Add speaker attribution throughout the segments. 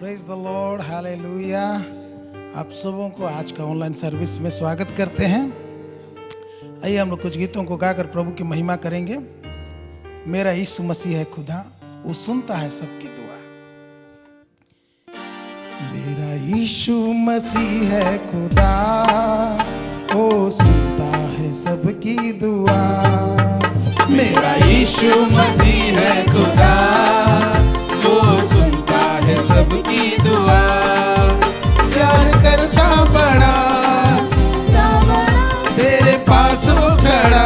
Speaker 1: Praise the Lord, hallelujah. आप सबों को आज का ऑनलाइन सर्विस में स्वागत करते हैं। आइए हम लोग कुछ गीतों को गाकर प्रभु की महिमा करेंगे। मेरा यीशु मसीह है खुदा, वो सुनता है सबकी दुआ। मेरा यीशु मसीह है खुदा, वो सुनता है सबकी दुआ।
Speaker 2: मेरा यीशु मसीह है खुदा, वो सुनता है सबकी दुआ।
Speaker 1: प्यार करता बड़ा, तेरे पास वो खड़ा।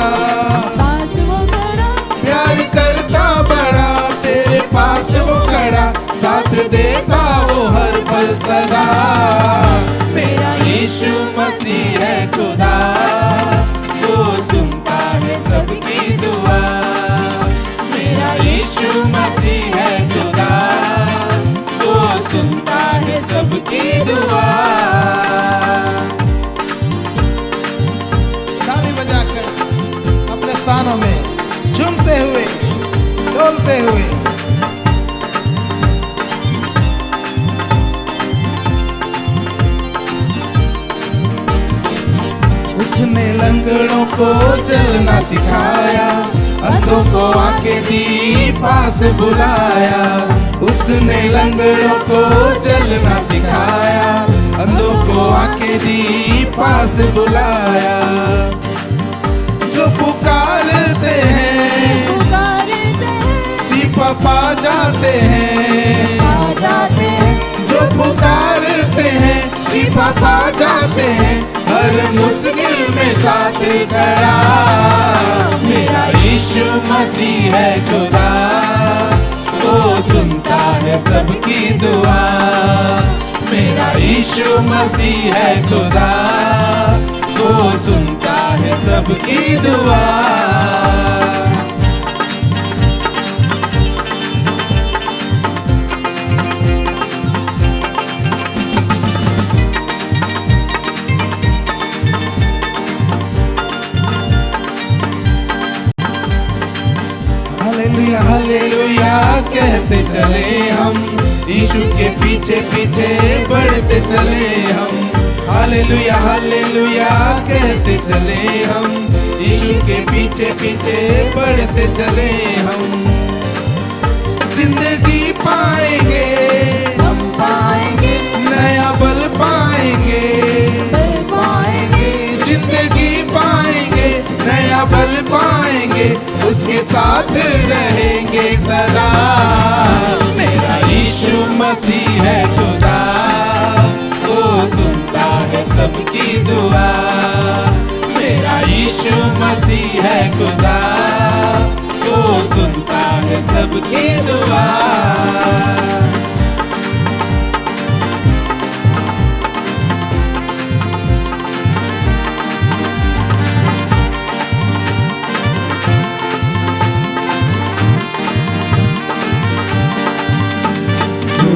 Speaker 1: प्यार करता बड़ा, तेरे पास वो खड़ा। साथ देता वो हर पल सदा।
Speaker 2: मेरा यीशु मसीह है खुदा, वो सुनता है सबकी दुआ। मेरा यीशु मसीह है खुदा, वो सुनता है सबकी दुआ।
Speaker 1: ताली बजाकर अपने स्थानों में झूमते हुए, डोलते हुए। उसने लंगड़ों को चलना सिखाया, अंधों को आंखें दी, पास बुलाया। उसने लंगड़ों को चलना सिखाया, अंधों को आंखें दी, पास बुलाया। जो पुकारते हैं सिपा पा जाते हैं। जो पुकारते हैं सिपा पा जाते हैं, हर मुश्किल में साथ खड़ा।
Speaker 2: मेरा यीशु मसीह है खुदा, वो सुनता है सबकी दुआ। मेरा यीशु मसीह है खुदा, वो सुनता है सबकी दुआ।
Speaker 1: हालेलुया हालेलुया कहते चले हम, यीशु के पीछे पीछे बढ़ते चले हम। हालेलुया हालेलुया कहते चले हम, यीशु के पीछे पीछे बढ़ते चले हम। जिंदगी पाएंगे
Speaker 2: हम पाएंगे,
Speaker 1: नया बल पाएंगे। जिंदगी पाएंगे, नया बल पाएंगे, उसके साथ रहेंगे सदा।
Speaker 2: मेरा यीशु मसीह है खुदा, वो सुनता है सबकी दुआ। मेरा यीशु मसीह है खुदा, वो सुनता है सबकी दुआ।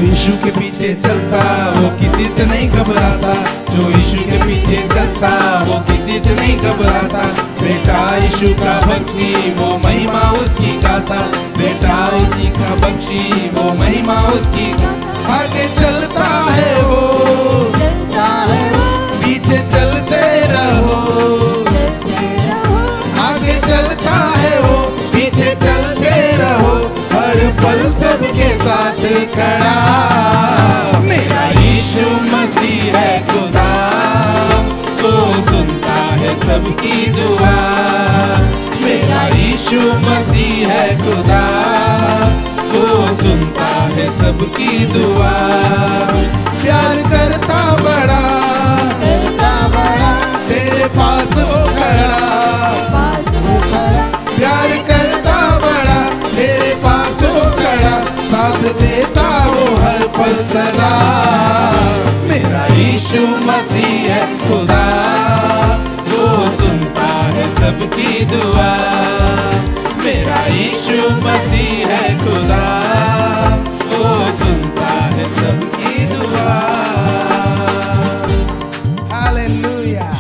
Speaker 1: यीशु के पीछे चलता वो किसी से नहीं घबराता। जो यीशु के पीछे चलता वो किसी से नहीं घबराता। बेटा यीशु का बख्शी वो महिमा उसकी गाता। बेटा उसी का बख्शी वो महिमा उसकी गाता। आगे चलता है वो, पीछे चलते रहो। आगे चलता है वो, पीछे चलते रहो, हर पल सबके साथ खड़ा।
Speaker 2: मेरा यीशु मसीह है खुदा, वो सुनता है सबकी दुआ। मेरा यीशु मसीह है खुदा, वो सुनता है सबकी दुआ।
Speaker 1: प्यार करता बड़ा, तेरे पास वो खड़ा। प्यार करता बड़ा, तेरे पास वो खड़ा। साथ देता वो हर पल सदा। मेरा यीशु मसीह है खुदा, वो सुनता है सबकी दुआ। मेरा यीशु मसीह है खुदा, वो सुनता है सबकी दुआ। हालेलुया।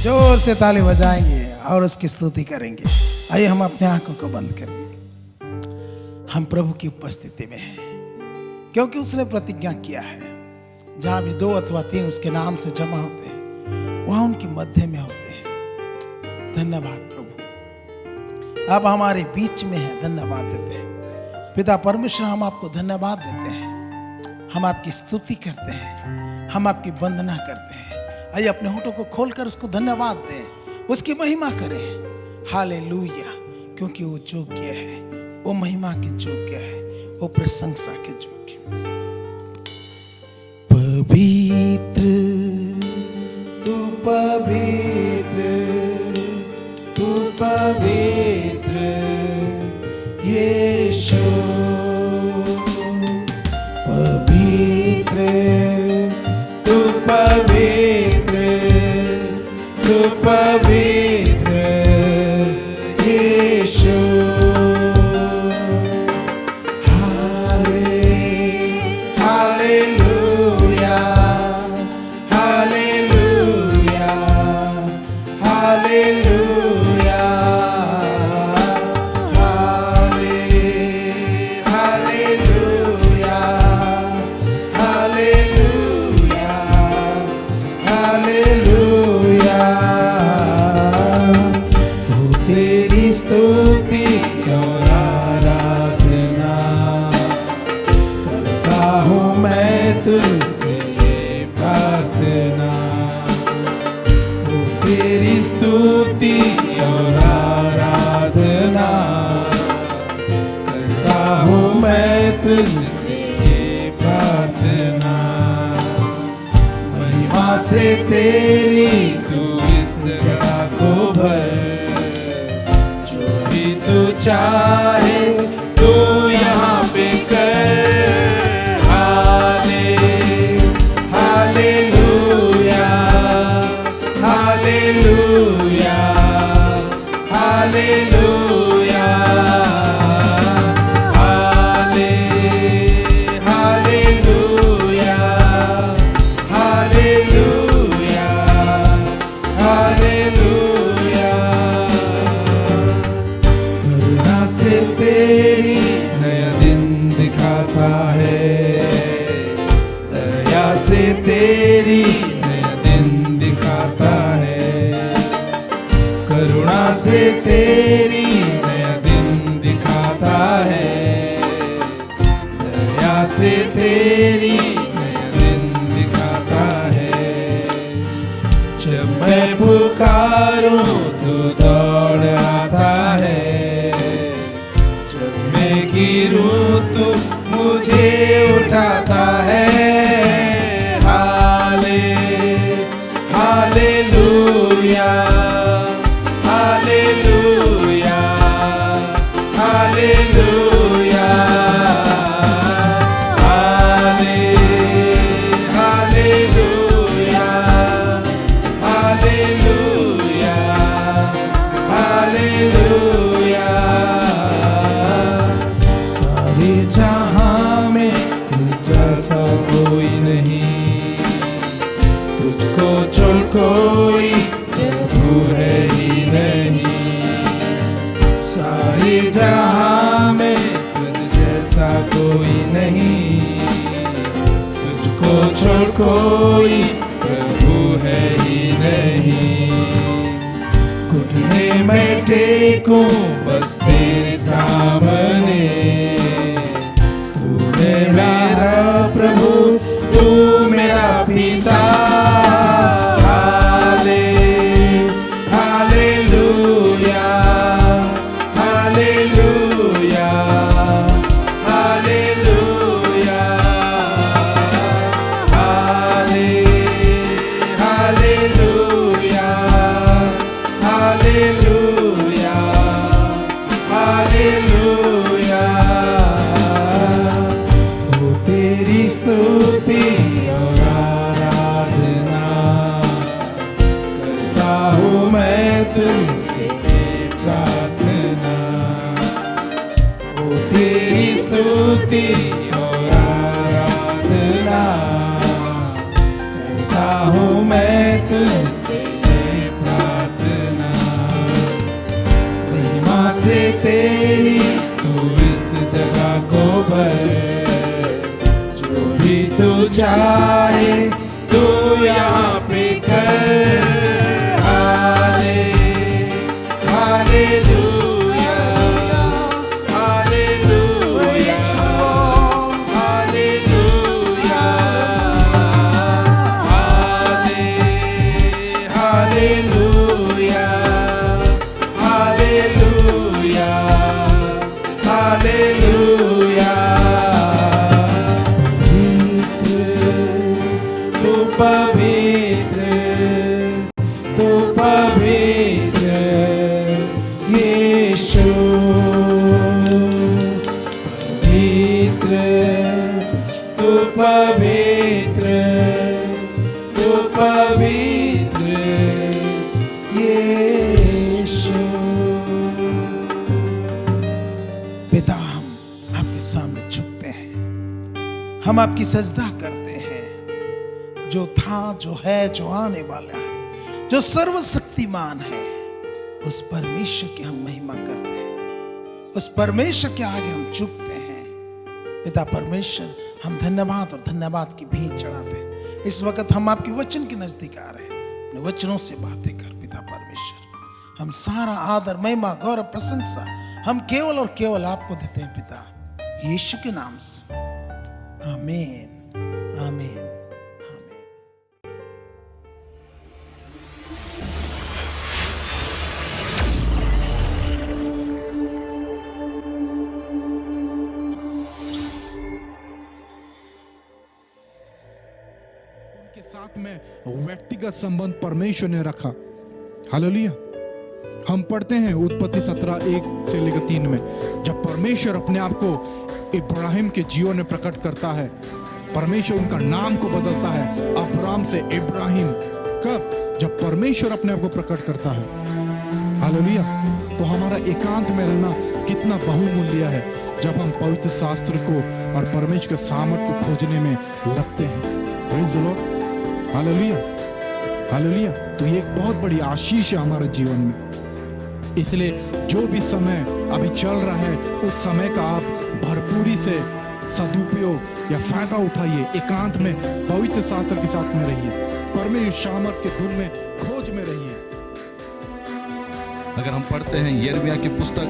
Speaker 1: जोर से ताली बजाएंगे और उसकी स्तुति करेंगे। आइए हम अपने आंखों को बंद करेंगे। हम प्रभु की उपस्थिति में हैं।
Speaker 3: क्योंकि उसने प्रतिज्ञा किया है, जहां भी 2 अथवा 3 उसके नाम से जमा होते हैं वहां उनके मध्य में होते हैं। धन्यवाद प्रभु, आप हमारे बीच में हैं। धन्यवाद देते हैं पिता परमेश्वर, हम आपको धन्यवाद देते हैं, हम आपकी स्तुति करते हैं, हम आपकी वंदना करते हैं। आइए अपने होठों को खोलकर उसको धन्यवाद दें, उसकी महिमा करें। हालेलुया, क्योंकि वो योग्य है, वो महिमा के योग्य है, वो प्रशंसा के योग्य। पवित्र तू पवित्र, तू पवित्र यीशु, पवित्र तू पवित्र, तू पवित्र यीशु। से तेरी तू इस जगह को भर, जो भी तू चाहे तू यहाँ पे कर। हालेलुया, हालेलुया, हालेलुया, तेरी नया दिन दिखाता है, दया से तेरी नया दिन दिखाता है, करुणा से तेरी नया दिन दिखाता है, दया से तेरी नया दिन दिखाता है। जब मैं पुकारूं तो दौड़ आता है, गिरूं तो मुझे उठाता है। Hallelujah, hallelujah, hallelujah, hallelujah, hallelujah, hallelujah. जहां में तुझ जैसा कोई नहीं, तुझको छोड़ कोई प्रभु है ही नहीं। सारे जहां में तुझ जैसा कोई नहीं, तुझको छोड़ कोई प्रभु है ही नहीं। घुटने में टेकूं बस तेरे सामने, मेरा प्रभु तू मेरा पिता। Hallelujah, hallelujah, hallelujah, hallelujah, hallelujah, hallelujah. तेरी स्तुति और आराधना करता हूँ मैं तुझसे प्रार्थना। ओ तेरी स्तुति और आराधना करता हूँ मैं तुझसे प्रार्थना। महिमा से तेरी तू इस जगह को भर,
Speaker 2: चाहे तू यहाँ पे कर। हाले हालेलुया हालेलुया हालेलुया हाले हालेलुया हालेलुया हालेलुया। पवित्र तू पवित्र यीशु पवित्र तू पवित्र तू पवित्र यीशु।
Speaker 3: पिता, हम आपके सामने झुकते हैं, हम आपकी सजदा करते हैं। जो था, जो है, जो आने वाला है, जो सर्वशक्तिमान है, उस परमेश्वर की हम महिमा करते हैं, उस परमेश्वर के आगे हम झुकते हैं। पिता परमेश्वर, हम धन्यवाद और धन्यवाद की भीख चढ़ाते हैं। इस वक्त हम आपके वचन के नजदीक आ रहे हैं, अपने वचनों से बातें कर। पिता परमेश्वर, हम सारा आदर, महिमा, गौरव, प्रशंसा हम केवल और केवल आपको देते हैं पिता, यीशु के नाम से। आमीन आमीन।
Speaker 4: के साथ में व्यक्तिगत संबंध परमेश्वर ने रखा। हालेलुया। हम पढ़ते हैं उत्पत्ति 17:1-3 में, जब परमेश्वर अपने आप को इब्राहिम के जीवन में प्रकट करता है, परमेश्वर उनका नाम को बदलता है अब्राम से इब्राहिम। कब? जब परमेश्वर अपने आप को प्रकट करता है। हालेलुया। तो हमारा एकांत में रहना कितना बहुमूल्य है जब हम पवित्र शास्त्र को और परमेश्वर के सामर्थ को खोजने में लगते हैं। Praise the Lord. Hallelujah hallelujah. तो ये एक बहुत बड़ी आशीष है हमारे जीवन में। इसलिए जो भी समय अभी चल रहा है, उस समय का आप भरपूरी से सदुपयोग या फायदा उठाइए। एकांत में पवित्र शास्त्र के साथ में रहिए, परमेश्वर सामर्थ के धुन में खोज में रहिए।
Speaker 2: अगर हम पढ़ते हैं यिर्मयाह की पुस्तक,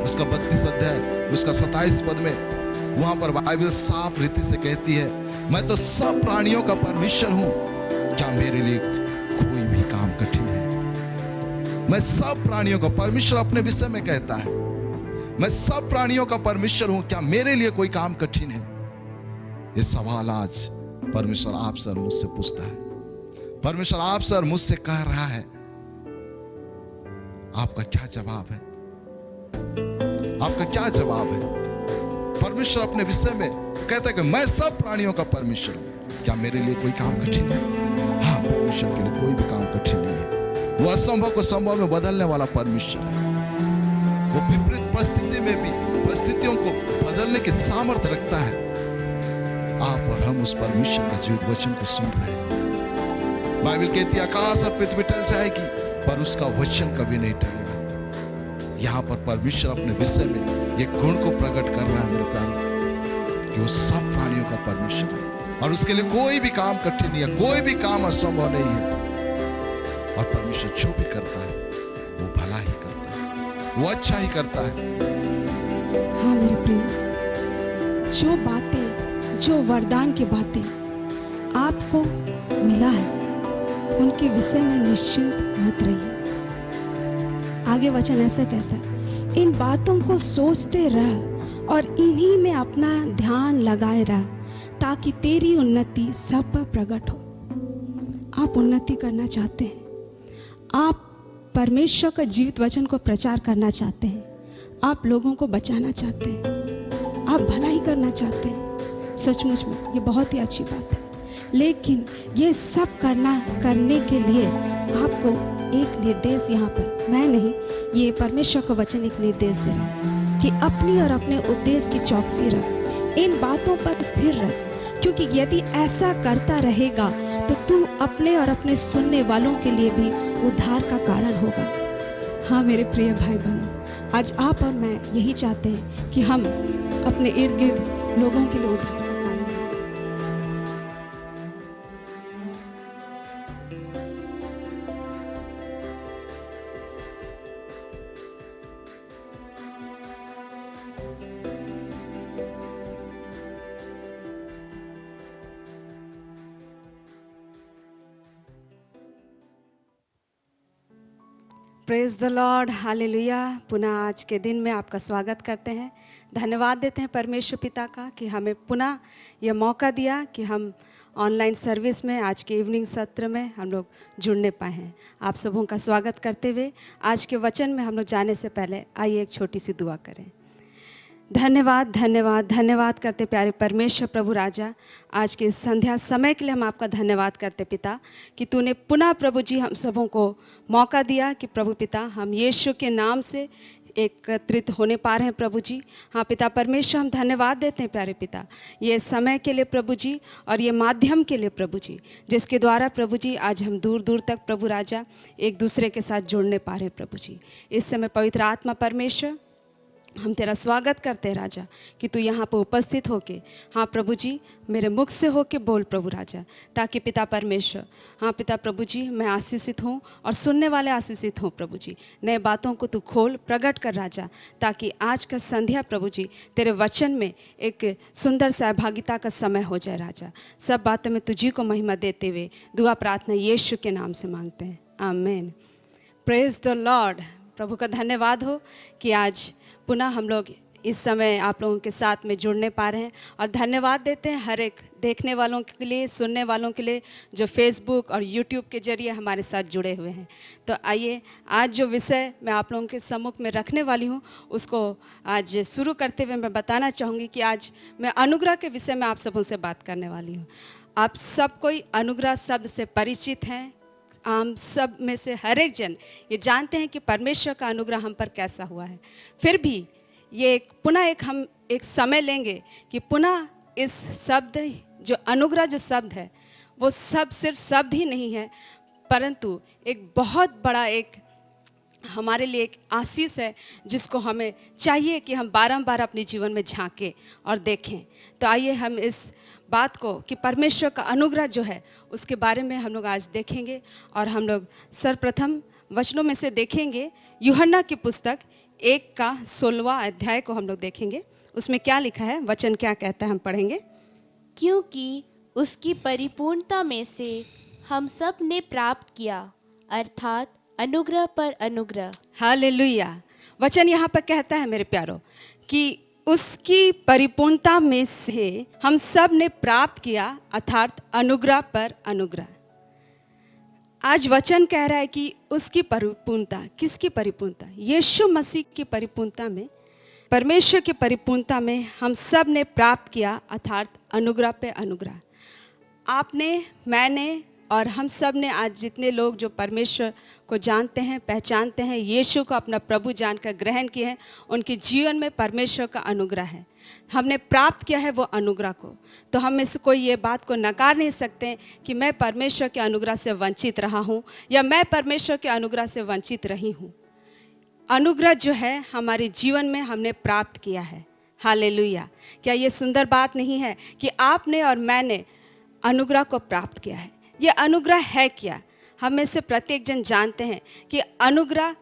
Speaker 2: उसका 32 अध्याय, उसका 27 पद में, वहां पर बाइबल साफ रीति से कहती है, मैं तो सब प्राणियों का परमेश्वर हूं, क्या मेरे लिए कोई भी काम कठिन है? मैं सब प्राणियों का परमेश्वर अपने विषय में कहता है, मैं सब प्राणियों का परमेश्वर हूं, क्या मेरे लिए कोई काम कठिन है? ये सवाल आज परमेश्वर आपसे और मुझसे पूछता है। परमेश्वर आपसे और मुझसे कह रहा है, आपका क्या जवाब है? आपका क्या जवाब है? परमेश्वर अपने विषय में कहता है कि मैं सब प्राणियों का परमेश्वर हूं, क्या मेरे लिए कोई काम कठिन है? हाँ, परमेश्वर के लिए कोई भी काम कठिन नहीं है। वो असंभव को संभव में बदलने वाला परमेश्वर है। वो विपरीत परिस्थिति में भी परिस्थितियों को बदलने की सामर्थ्य रखता है। आप और हम उस परमेश्वर का जीवित वचन को सुन रहे हैं। बाइबल कहती है, आकाश और पृथ्वी टल जाएगी पर उसका वचन कभी नहीं टलेगा। यहां पर परमेश्वर अपने विषय में ये गुण को प्रकट कर रहा है मेरे प्यारे, कि वो सब प्राणियों का परमेश्वर है और उसके लिए कोई भी काम कठिन नहीं है, कोई भी काम असंभव नहीं है। और परमेश्वर जो भी करता है वो भला ही करता है, वो अच्छा ही करता है।
Speaker 5: हाँ मेरे प्रिय, जो बातें, जो वरदान की बातें आपको मिला है, उनके विषय में निश्चिंत मत रहिए। आगे वचन ऐसा कहता है, इन बातों को सोचते रह और इन्हीं में अपना ध्यान लगाए रह, ताकि तेरी उन्नति सब पर प्रकट हो। आप उन्नति करना चाहते हैं, आप परमेश्वर का जीवित वचन को प्रचार करना चाहते हैं, आप लोगों को बचाना चाहते हैं, आप भलाई करना चाहते हैं, सचमुच में ये बहुत ही अच्छी बात है। लेकिन ये सब करने के लिए आपको एक निर्देश, यहाँ पर मैं नहीं, ये परमेश्वर का वचन एक निर्देश दे रहा है कि अपनी और अपने उद्देश्य की चौकसी रख, इन बातों पर स्थिर रह, क्योंकि यदि ऐसा करता रहेगा तो तू अपने और अपने सुनने वालों के लिए भी उद्धार का कारण होगा। हाँ मेरे प्रिय भाई बहनों, आज आप और मैं यही चाहते हैं कि हम अपने इर्द गिर्द लोगों के लिए उद्धार का कारण हों। Praise the Lord, hallelujah. पुनः आज के दिन में आपका स्वागत करते हैं। धन्यवाद देते हैं परमेश्वर पिता का कि हमें पुनः यह मौका दिया कि हम ऑनलाइन सर्विस में आज के इवनिंग सत्र में हम लोग जुड़ने पाए हैं। आप सबों का स्वागत करते हुए आज के वचन में हम लोग जाने से पहले आइए एक छोटी सी दुआ करें। धन्यवाद धन्यवाद धन्यवाद करते प्यारे परमेश्वर प्रभु राजा, आज के संध्या समय के लिए हम आपका धन्यवाद करते पिता कि तूने पुनः प्रभु जी हम सबों को मौका दिया कि प्रभु पिता हम यीशु के नाम से एकत्रित होने पा रहे हैं प्रभु जी। हाँ पिता परमेश्वर, हम धन्यवाद देते हैं प्यारे पिता ये समय के लिए प्रभु जी और ये माध्यम के लिए प्रभु जी, जिसके द्वारा प्रभु जी आज हम दूर दूर तक प्रभु राजा एक दूसरे के साथ जुड़ने पा रहे हैं प्रभु जी। इस समय पवित्र आत्मा परमेश्वर, हम तेरा स्वागत करते हैं राजा कि तू यहाँ पर उपस्थित होके हाँ प्रभु जी मेरे मुख से होके बोल प्रभु राजा, ताकि पिता परमेश्वर हाँ पिता प्रभु जी मैं आशीषित हूँ और सुनने वाले आशीषित हों प्रभु जी। नए बातों को तू खोल प्रकट कर राजा, ताकि आज का संध्या प्रभु जी तेरे वचन में एक सुंदर सहभागिता का समय हो जाए राजा। सब बातों में तुझी को महिमा देते हुए दुआ प्रार्थना यीशु के नाम से मांगते हैं, आमीन। Praise the Lord. प्रभु का धन्यवाद हो कि आज पुनः हम लोग इस समय आप लोगों के साथ में जुड़ने पा रहे हैं और धन्यवाद देते हैं हर एक देखने वालों के लिए, सुनने वालों के लिए जो फेसबुक और यूट्यूब के जरिए हमारे साथ जुड़े हुए हैं। तो आइए आज जो विषय मैं आप लोगों के सम्मुख में रखने वाली हूँ उसको आज शुरू करते हुए मैं बताना चाहूँगी कि आज मैं अनुग्रह के विषय में आप सबों से बात करने वाली हूँ। आप सब कोई अनुग्रह शब्द से परिचित हैं। हम सब में से हर एक जन ये जानते हैं कि परमेश्वर का अनुग्रह हम पर कैसा हुआ है। फिर भी ये पुनः हम एक समय लेंगे कि पुनः इस शब्द जो अनुग्रह जो शब्द है वो सिर्फ शब्द ही नहीं है, परंतु एक बहुत बड़ा एक हमारे लिए एक आशीष है जिसको हमें चाहिए कि हम बारंबार अपने जीवन में झांकें और देखें। तो आइए हम इस बात को कि परमेश्वर का अनुग्रह जो है उसके बारे में हम लोग आज देखेंगे और हम लोग सर्वप्रथम वचनों में से देखेंगे यूहन्ना की पुस्तक 1 का 16वां अध्याय को हम लोग देखेंगे। उसमें क्या लिखा है, वचन क्या कहता है, हम पढ़ेंगे।
Speaker 6: क्योंकि उसकी परिपूर्णता में से हम सब ने प्राप्त किया, अर्थात अनुग्रह पर अनुग्रह।
Speaker 5: हालेलुया। वचन यहाँ पर कहता है मेरे प्यारों कि उसकी परिपूर्णता में से हम सब ने प्राप्त किया, अर्थात अनुग्रह पर अनुग्रह। आज वचन कह रहा है कि उसकी परिपूर्णता, किसकी परिपूर्णता? यीशु मसीह की परिपूर्णता में, परमेश्वर की परिपूर्णता में हम सब ने प्राप्त किया, अर्थात अनुग्रह पे अनुग्रह। आपने, मैंने और हम सब ने आज जितने लोग जो परमेश्वर को जानते हैं, पहचानते हैं, यीशु को अपना प्रभु जानकर ग्रहण किए हैं, उनके जीवन में परमेश्वर का अनुग्रह है। हमने प्राप्त किया है वो अनुग्रह को। तो हम में से कोई ये बात को नकार नहीं सकते कि मैं परमेश्वर के अनुग्रह से वंचित रहा हूँ या मैं परमेश्वर के अनुग्रह से वंचित रही हूँ। अनुग्रह जो है हमारे जीवन में हमने प्राप्त किया है। हालेलुया। क्या ये सुंदर बात नहीं है कि आपने और मैंने अनुग्रह को प्राप्त किया है? ये अनुग्रह है क्या? हम में से प्रत्येक जन जानते हैं कि अनुग्रह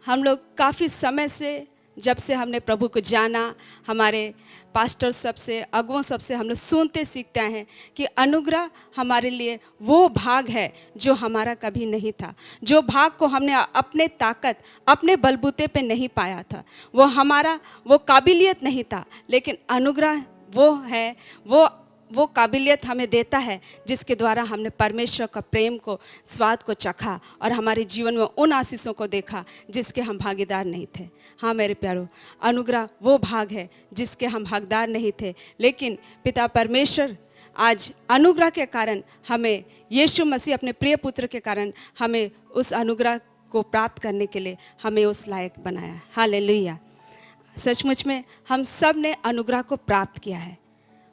Speaker 5: हम लोग काफ़ी समय से, जब से हमने प्रभु को जाना, हमारे पास्टर सबसे, अगुओं सबसे हम लोग सुनते सीखते हैं कि अनुग्रह हमारे लिए वो भाग है जो हमारा कभी नहीं था, जो भाग को हमने अपने ताकत, अपने बलबूते पे नहीं पाया था, वो हमारा वो काबिलियत नहीं था। लेकिन अनुग्रह वो है, वो काबिलियत हमें देता है जिसके द्वारा हमने परमेश्वर का प्रेम को, स्वाद को चखा और हमारे जीवन में उन आशीषों को देखा जिसके हम भागीदार नहीं थे। हाँ मेरे प्यारों, अनुग्रह वो भाग है जिसके हम हकदार नहीं थे, लेकिन पिता परमेश्वर आज अनुग्रह के कारण हमें, यीशु मसीह अपने प्रिय पुत्र के कारण हमें उस अनुग्रह को प्राप्त करने के लिए हमें उस लायक बनाया। हालेलुया। सचमुच में हम सब ने अनुग्रह को प्राप्त किया है,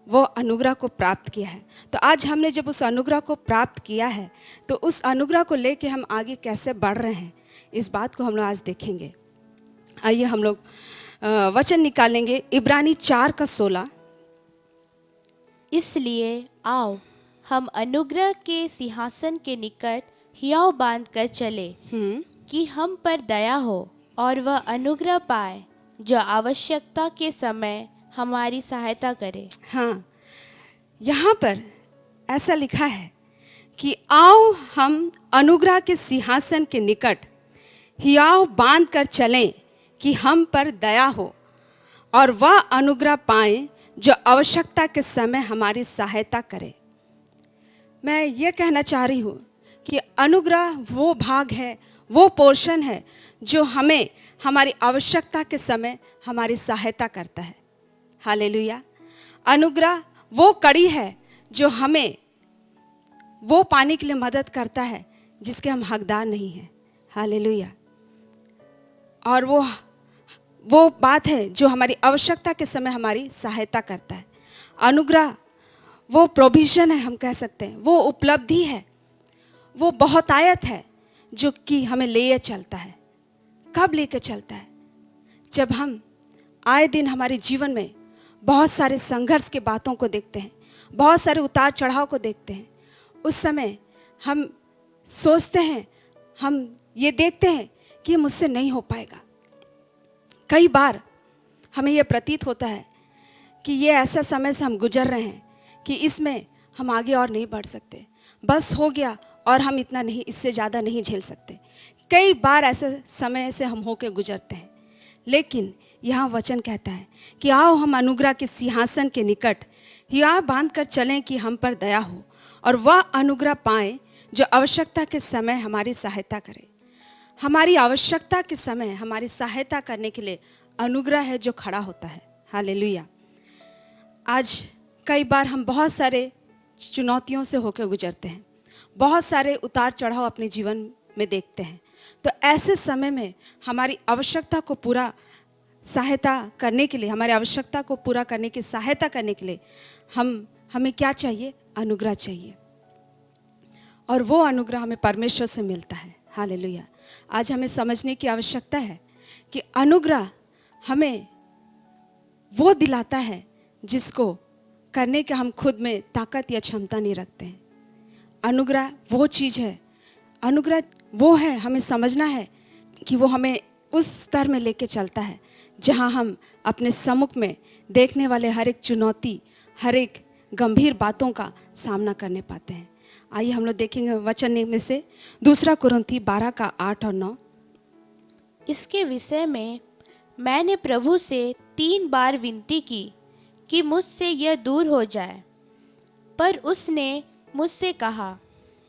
Speaker 5: वो अनुग्रह को प्राप्त किया है। तो आज हमने जब उस अनुग्रह को प्राप्त किया है तो उस अनुग्रह को लेके हम आगे कैसे बढ़ रहे हैं, इस बात को हम लोग आज देखेंगे। आइए हम लोग वचन निकालेंगे, इब्रानी 4 का 16।
Speaker 6: इसलिए आओ हम अनुग्रह के सिंहासन के निकट हियाव बांध कर चले कि हम पर दया हो और वह अनुग्रह पाए जो आवश्यकता के समय हमारी सहायता करे।
Speaker 5: हाँ, यहाँ पर ऐसा लिखा है कि आओ हम अनुग्रह के सिंहासन के निकट
Speaker 7: हियाव बांध कर चलें कि हम पर दया हो और वह अनुग्रह पाएं जो आवश्यकता के समय हमारी सहायता करे। मैं ये कहना चाह रही हूँ कि अनुग्रह वो भाग है, वो पोर्शन है जो हमें हमारी आवश्यकता के समय हमारी सहायता करता है। हालेलुया। अनुग्रह वो कड़ी है जो हमें वो पाने के लिए मदद करता है जिसके हम हकदार नहीं हैं। हालेलुया। और वो बात है जो हमारी आवश्यकता के समय हमारी सहायता करता है। अनुग्रह वो प्रोविजन है, हम कह सकते हैं, वो उपलब्धि है, वो बहुतायत है जो कि हमें ले चलता है। कब लेके चलता है? जब हम आए दिन हमारे जीवन में बहुत सारे संघर्ष के बातों को देखते हैं, बहुत सारे उतार चढ़ाव को देखते हैं। उस समय हम सोचते हैं, हम ये देखते हैं कि ये मुझसे नहीं हो पाएगा। कई बार हमें यह प्रतीत होता है कि ये ऐसा समय से हम गुजर रहे हैं कि इसमें हम आगे और नहीं बढ़ सकते, बस हो गया और हम इतना नहीं, इससे ज़्यादा नहीं झेल सकते। कई बार ऐसे समय से हम होके गुजरते हैं, लेकिन यहाँ वचन कहता है कि आओ हम अनुग्रह के सिंहासन के निकट हियाव बांध कर चलें कि हम पर दया हो और वह अनुग्रह पाएं जो आवश्यकता के समय हमारी सहायता करे। हमारी आवश्यकता के समय हमारी सहायता करने के लिए अनुग्रह है जो खड़ा होता है। हालेलुया। आज कई बार हम बहुत सारे चुनौतियों से होकर गुजरते हैं, बहुत सारे उतार चढ़ाव अपने जीवन में देखते हैं। तो ऐसे समय में हमारी आवश्यकता को पूरा सहायता करने के लिए, हमारी आवश्यकता को पूरा करने की सहायता करने के लिए हमें क्या चाहिए? अनुग्रह चाहिए। और वो अनुग्रह हमें परमेश्वर से मिलता है। हालेलुया। आज हमें समझने की आवश्यकता है कि अनुग्रह हमें वो दिलाता है जिसको करने के हम खुद में ताकत या क्षमता नहीं रखते हैं। अनुग्रह वो चीज़ है, अनुग्रह वो है, हमें समझना है कि वो हमें उस स्तर में लेके चलता है जहाँ हम अपने सम्मुख में देखने वाले हर एक चुनौती, हर एक गंभीर बातों का सामना करने पाते हैं। आइए हम लोग देखेंगे वचन में से 2 कुरिन्थी 12 का 8 और 9।
Speaker 6: इसके विषय में मैंने प्रभु से 3 बार विनती की कि मुझसे यह दूर हो जाए, पर उसने मुझसे कहा,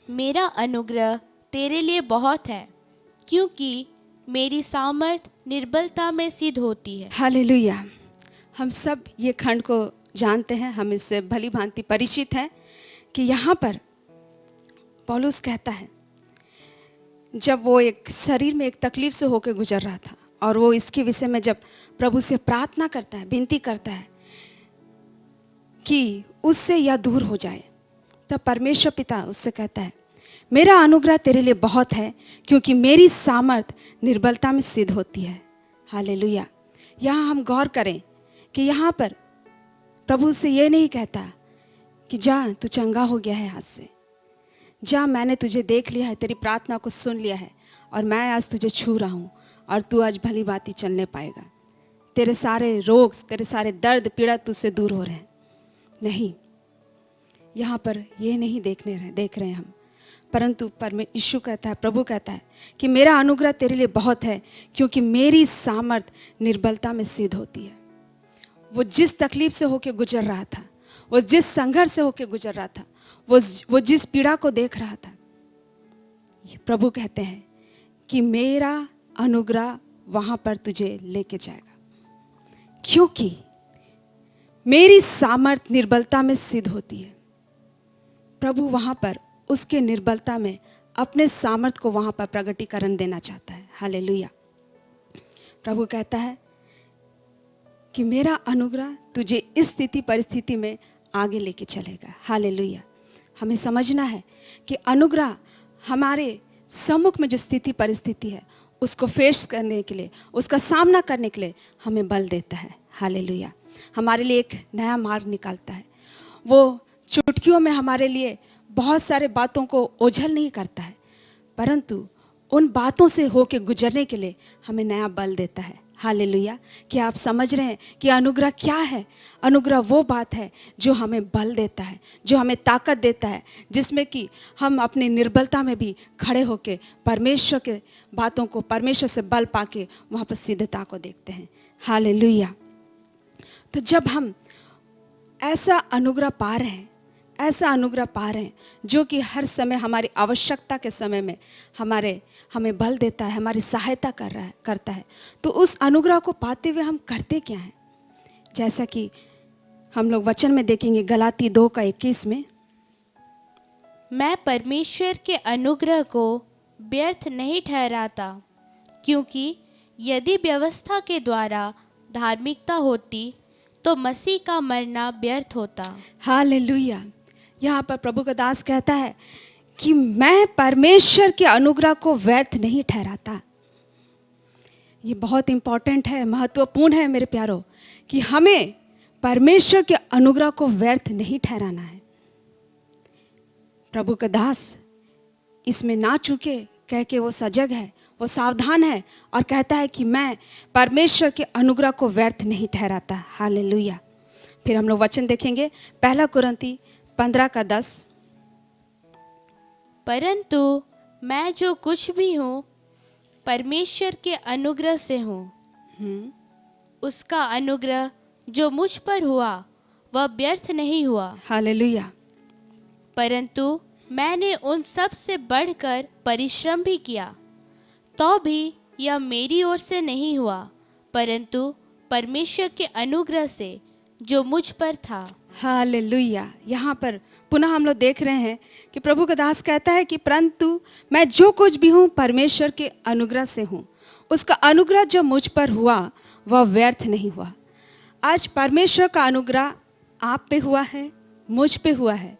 Speaker 6: मेरा अनुग्रह तेरे लिए बहुत है, क्योंकि मेरी सामर्थ निर्बलता में सिद्ध होती है।
Speaker 7: हालेलुया। हम सब ये खंड को जानते हैं, हम इससे भली भांति परिचित हैं कि यहाँ पर पौलुस कहता है, जब वो एक शरीर में एक तकलीफ से होकर गुजर रहा था और वो इसके विषय में जब प्रभु से प्रार्थना करता है, विनती करता है कि उससे यह दूर हो जाए, तब परमेश्वर पिता उससे कहता है, मेरा अनुग्रह तेरे लिए बहुत है, क्योंकि मेरी सामर्थ निर्बलता में सिद्ध होती है। हालेलुया। यहाँ हम गौर करें कि यहाँ पर प्रभु से ये नहीं कहता कि जा तू चंगा हो गया है हाथ से, जा मैंने तुझे देख लिया है, तेरी प्रार्थना को सुन लिया है और मैं आज तुझे छू रहा हूँ और तू आज भली बाती चलने पाएगा, तेरे सारे रोग, तेरे सारे दर्द पीड़ा तुझसे दूर हो रहे हैं। नहीं, यहाँ पर ये नहीं देख रहे हैं हम, परंतु यीशु कहता है, प्रभु कहता है कि मेरा अनुग्रह तेरे लिए बहुत है, क्योंकि मेरी सामर्थ निर्बलता में सिद्ध होती है। वो जिस तकलीफ से होकर गुजर रहा था, वो जिस संघर्ष से होकर गुजर रहा था, वो जिस पीड़ा को देख रहा था, प्रभु कहते हैं कि मेरा अनुग्रह वहां पर तुझे लेके जाएगा, क्योंकि मेरी सामर्थ निर्बलता में सिद्ध होती है। प्रभु वहां पर उसके निर्बलता में अपने सामर्थ को वहां पर प्रगटीकरण देना चाहता है। हालेलुया। प्रभु कहता है कि मेरा अनुग्रह तुझे इस स्थिति परिस्थिति में आगे लेके चलेगा। हालेलुया। हमें समझना है कि अनुग्रह हमारे सम्मुख में जो स्थिति परिस्थिति है उसको फेस करने के लिए, उसका सामना करने के लिए हमें बल देता है। हालेलुया। हमारे लिए एक नया मार्ग निकालता है। वो चुटकियों में हमारे लिए बहुत सारे बातों को ओझल नहीं करता है, परंतु उन बातों से होके गुजरने के लिए हमें नया बल देता है। हालेलुया। क्या आप समझ रहे हैं कि अनुग्रह क्या है? अनुग्रह वो बात है जो हमें बल देता है, जो हमें ताकत देता है, जिसमें कि हम अपनी निर्बलता में भी खड़े होकर परमेश्वर के बातों को, परमेश्वर से बल पाके वहाँ पर सिद्धता को देखते हैं। हालेलुया। तो जब हम ऐसा अनुग्रह पा रहे हैं, ऐसा अनुग्रह पा रहे हैं जो कि हर समय हमारी आवश्यकता के समय में हमें बल देता है, हमारी सहायता करता है, तो उस अनुग्रह को पाते हुए हम करते क्या हैं? जैसा कि हम लोग वचन में देखेंगे गलाती 2:21 में,
Speaker 6: मैं परमेश्वर के अनुग्रह को व्यर्थ नहीं ठहराता, क्योंकि यदि व्यवस्था के द्वारा धार्मिकता होती तो मसीह का मरना व्यर्थ होता।
Speaker 7: हालेलुया। यहाँ पर प्रभु का दास कहता है कि मैं परमेश्वर के अनुग्रह को व्यर्थ नहीं ठहराता। ये बहुत इंपॉर्टेंट है, महत्वपूर्ण है मेरे प्यारों, कि हमें परमेश्वर के अनुग्रह को व्यर्थ नहीं ठहराना है। प्रभु का दास इसमें ना चूके कह के वो सजग है, वो सावधान है और कहता है कि मैं परमेश्वर के अनुग्रह को व्यर्थ नहीं ठहराता। हालेलुया। फिर हम लोग वचन देखेंगे 1 कुरिन्थी 15:10,
Speaker 6: परंतु मैं जो कुछ भी हूँ परमेश्वर के अनुग्रह से हूँ। उसका अनुग्रह जो मुझ पर हुआ वह व्यर्थ नहीं हुआ,
Speaker 7: हालेलुया।
Speaker 6: परंतु मैंने उन सब से बढ़कर परिश्रम भी किया, तो भी यह मेरी ओर से नहीं हुआ, परंतु परमेश्वर के अनुग्रह से जो मुझ पर था।
Speaker 7: हालेलुया। यहाँ पर पुनः हम लोग देख रहे हैं कि प्रभु का दास कहता है कि परंतु मैं जो कुछ भी हूँ परमेश्वर के अनुग्रह से हूँ। उसका अनुग्रह जो मुझ पर हुआ वह व्यर्थ नहीं हुआ। आज परमेश्वर का अनुग्रह आप पे हुआ है, मुझ पे हुआ है,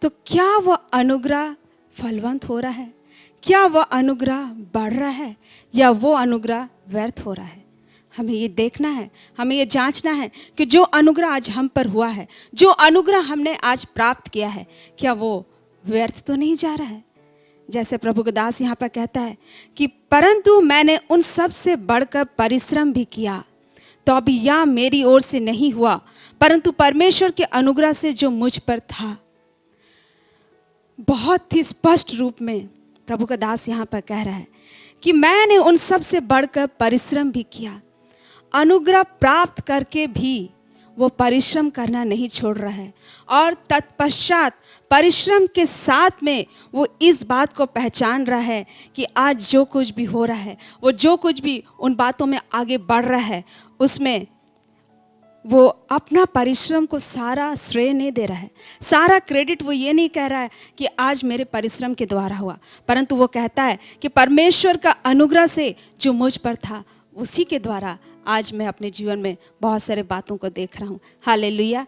Speaker 7: तो क्या वह अनुग्रह फलवंत हो रहा है? क्या वह अनुग्रह बढ़ रहा है या वो अनुग्रह व्यर्थ हो रहा है? हमें ये देखना है, हमें ये जांचना है कि जो अनुग्रह आज हम पर हुआ है, जो अनुग्रह हमने आज प्राप्त किया है, क्या वो व्यर्थ तो नहीं जा रहा है? जैसे प्रभु का दास यहाँ पर कहता है कि परंतु मैंने उन सब से बढ़कर परिश्रम भी किया, तो अभी यह मेरी ओर से नहीं हुआ, परंतु परमेश्वर के अनुग्रह से जो मुझ पर था। बहुत ही स्पष्ट रूप में प्रभु का दास यहाँ पर कह रहा है कि मैंने उन सब से बढ़कर परिश्रम भी किया। अनुग्रह प्राप्त करके भी वो परिश्रम करना नहीं छोड़ रहा है, और तत्पश्चात परिश्रम के साथ में वो इस बात को पहचान रहा है कि आज जो कुछ भी हो रहा है, वो जो कुछ भी उन बातों में आगे बढ़ रहा है, उसमें वो अपना परिश्रम को सारा श्रेय नहीं दे रहा है, सारा क्रेडिट वो ये नहीं कह रहा है कि आज मेरे परिश्रम के द्वारा हुआ, परंतु वो कहता है कि परमेश्वर का अनुग्रह से जो मुझ पर था उसी के द्वारा आज मैं अपने जीवन में बहुत सारे बातों को देख रहा हूँ। हालेलुया।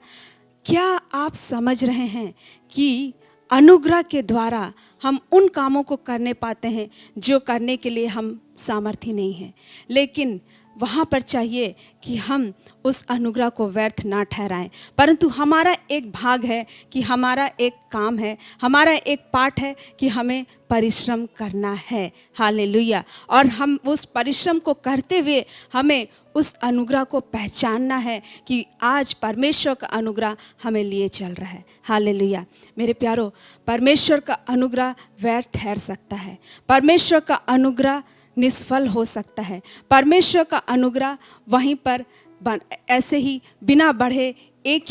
Speaker 7: क्या आप समझ रहे हैं कि अनुग्रह के द्वारा हम उन कामों को करने पाते हैं जो करने के लिए हम सामर्थ्य नहीं हैं, लेकिन वहाँ पर चाहिए कि हम उस अनुग्रह को व्यर्थ ना ठहराएं, परंतु हमारा एक भाग है कि हमारा एक काम है, हमारा एक पार्ट है कि हमें परिश्रम करना है। हालेलुया। और हम उस परिश्रम को करते हुए हमें उस अनुग्रह को पहचानना है कि आज परमेश्वर का अनुग्रह हमें लिए चल रहा है। हालेलुया। मेरे प्यारो, परमेश्वर का अनुग्रह व्यर्थ ठहर सकता है, परमेश्वर का अनुग्रह निष्फल हो सकता है, परमेश्वर का अनुग्रह वहीं पर ऐसे ही बिना बढ़े एक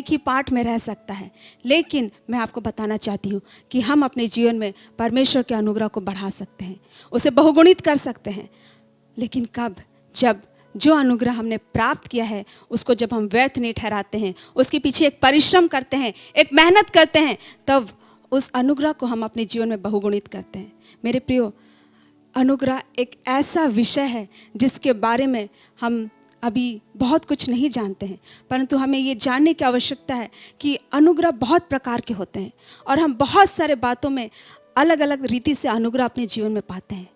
Speaker 7: ही पार्ट में रह सकता है। लेकिन मैं आपको बताना चाहती हूँ कि हम अपने जीवन में परमेश्वर के अनुग्रह को बढ़ा सकते हैं, उसे बहुगुणित कर सकते हैं। लेकिन कब? जब जो अनुग्रह हमने प्राप्त किया है उसको जब हम व्यर्थ नहीं ठहराते हैं, उसके पीछे एक परिश्रम करते हैं, एक मेहनत करते हैं, तब उस अनुग्रह को हम अपने जीवन में बहुगुणित करते हैं। मेरे प्रियो, अनुग्रह एक ऐसा विषय है जिसके बारे में हम अभी बहुत कुछ नहीं जानते हैं, परंतु हमें ये जानने की आवश्यकता है कि अनुग्रह बहुत प्रकार के होते हैं और हम बहुत सारे बातों में अलग अलग रीति से अनुग्रह अपने जीवन में पाते हैं।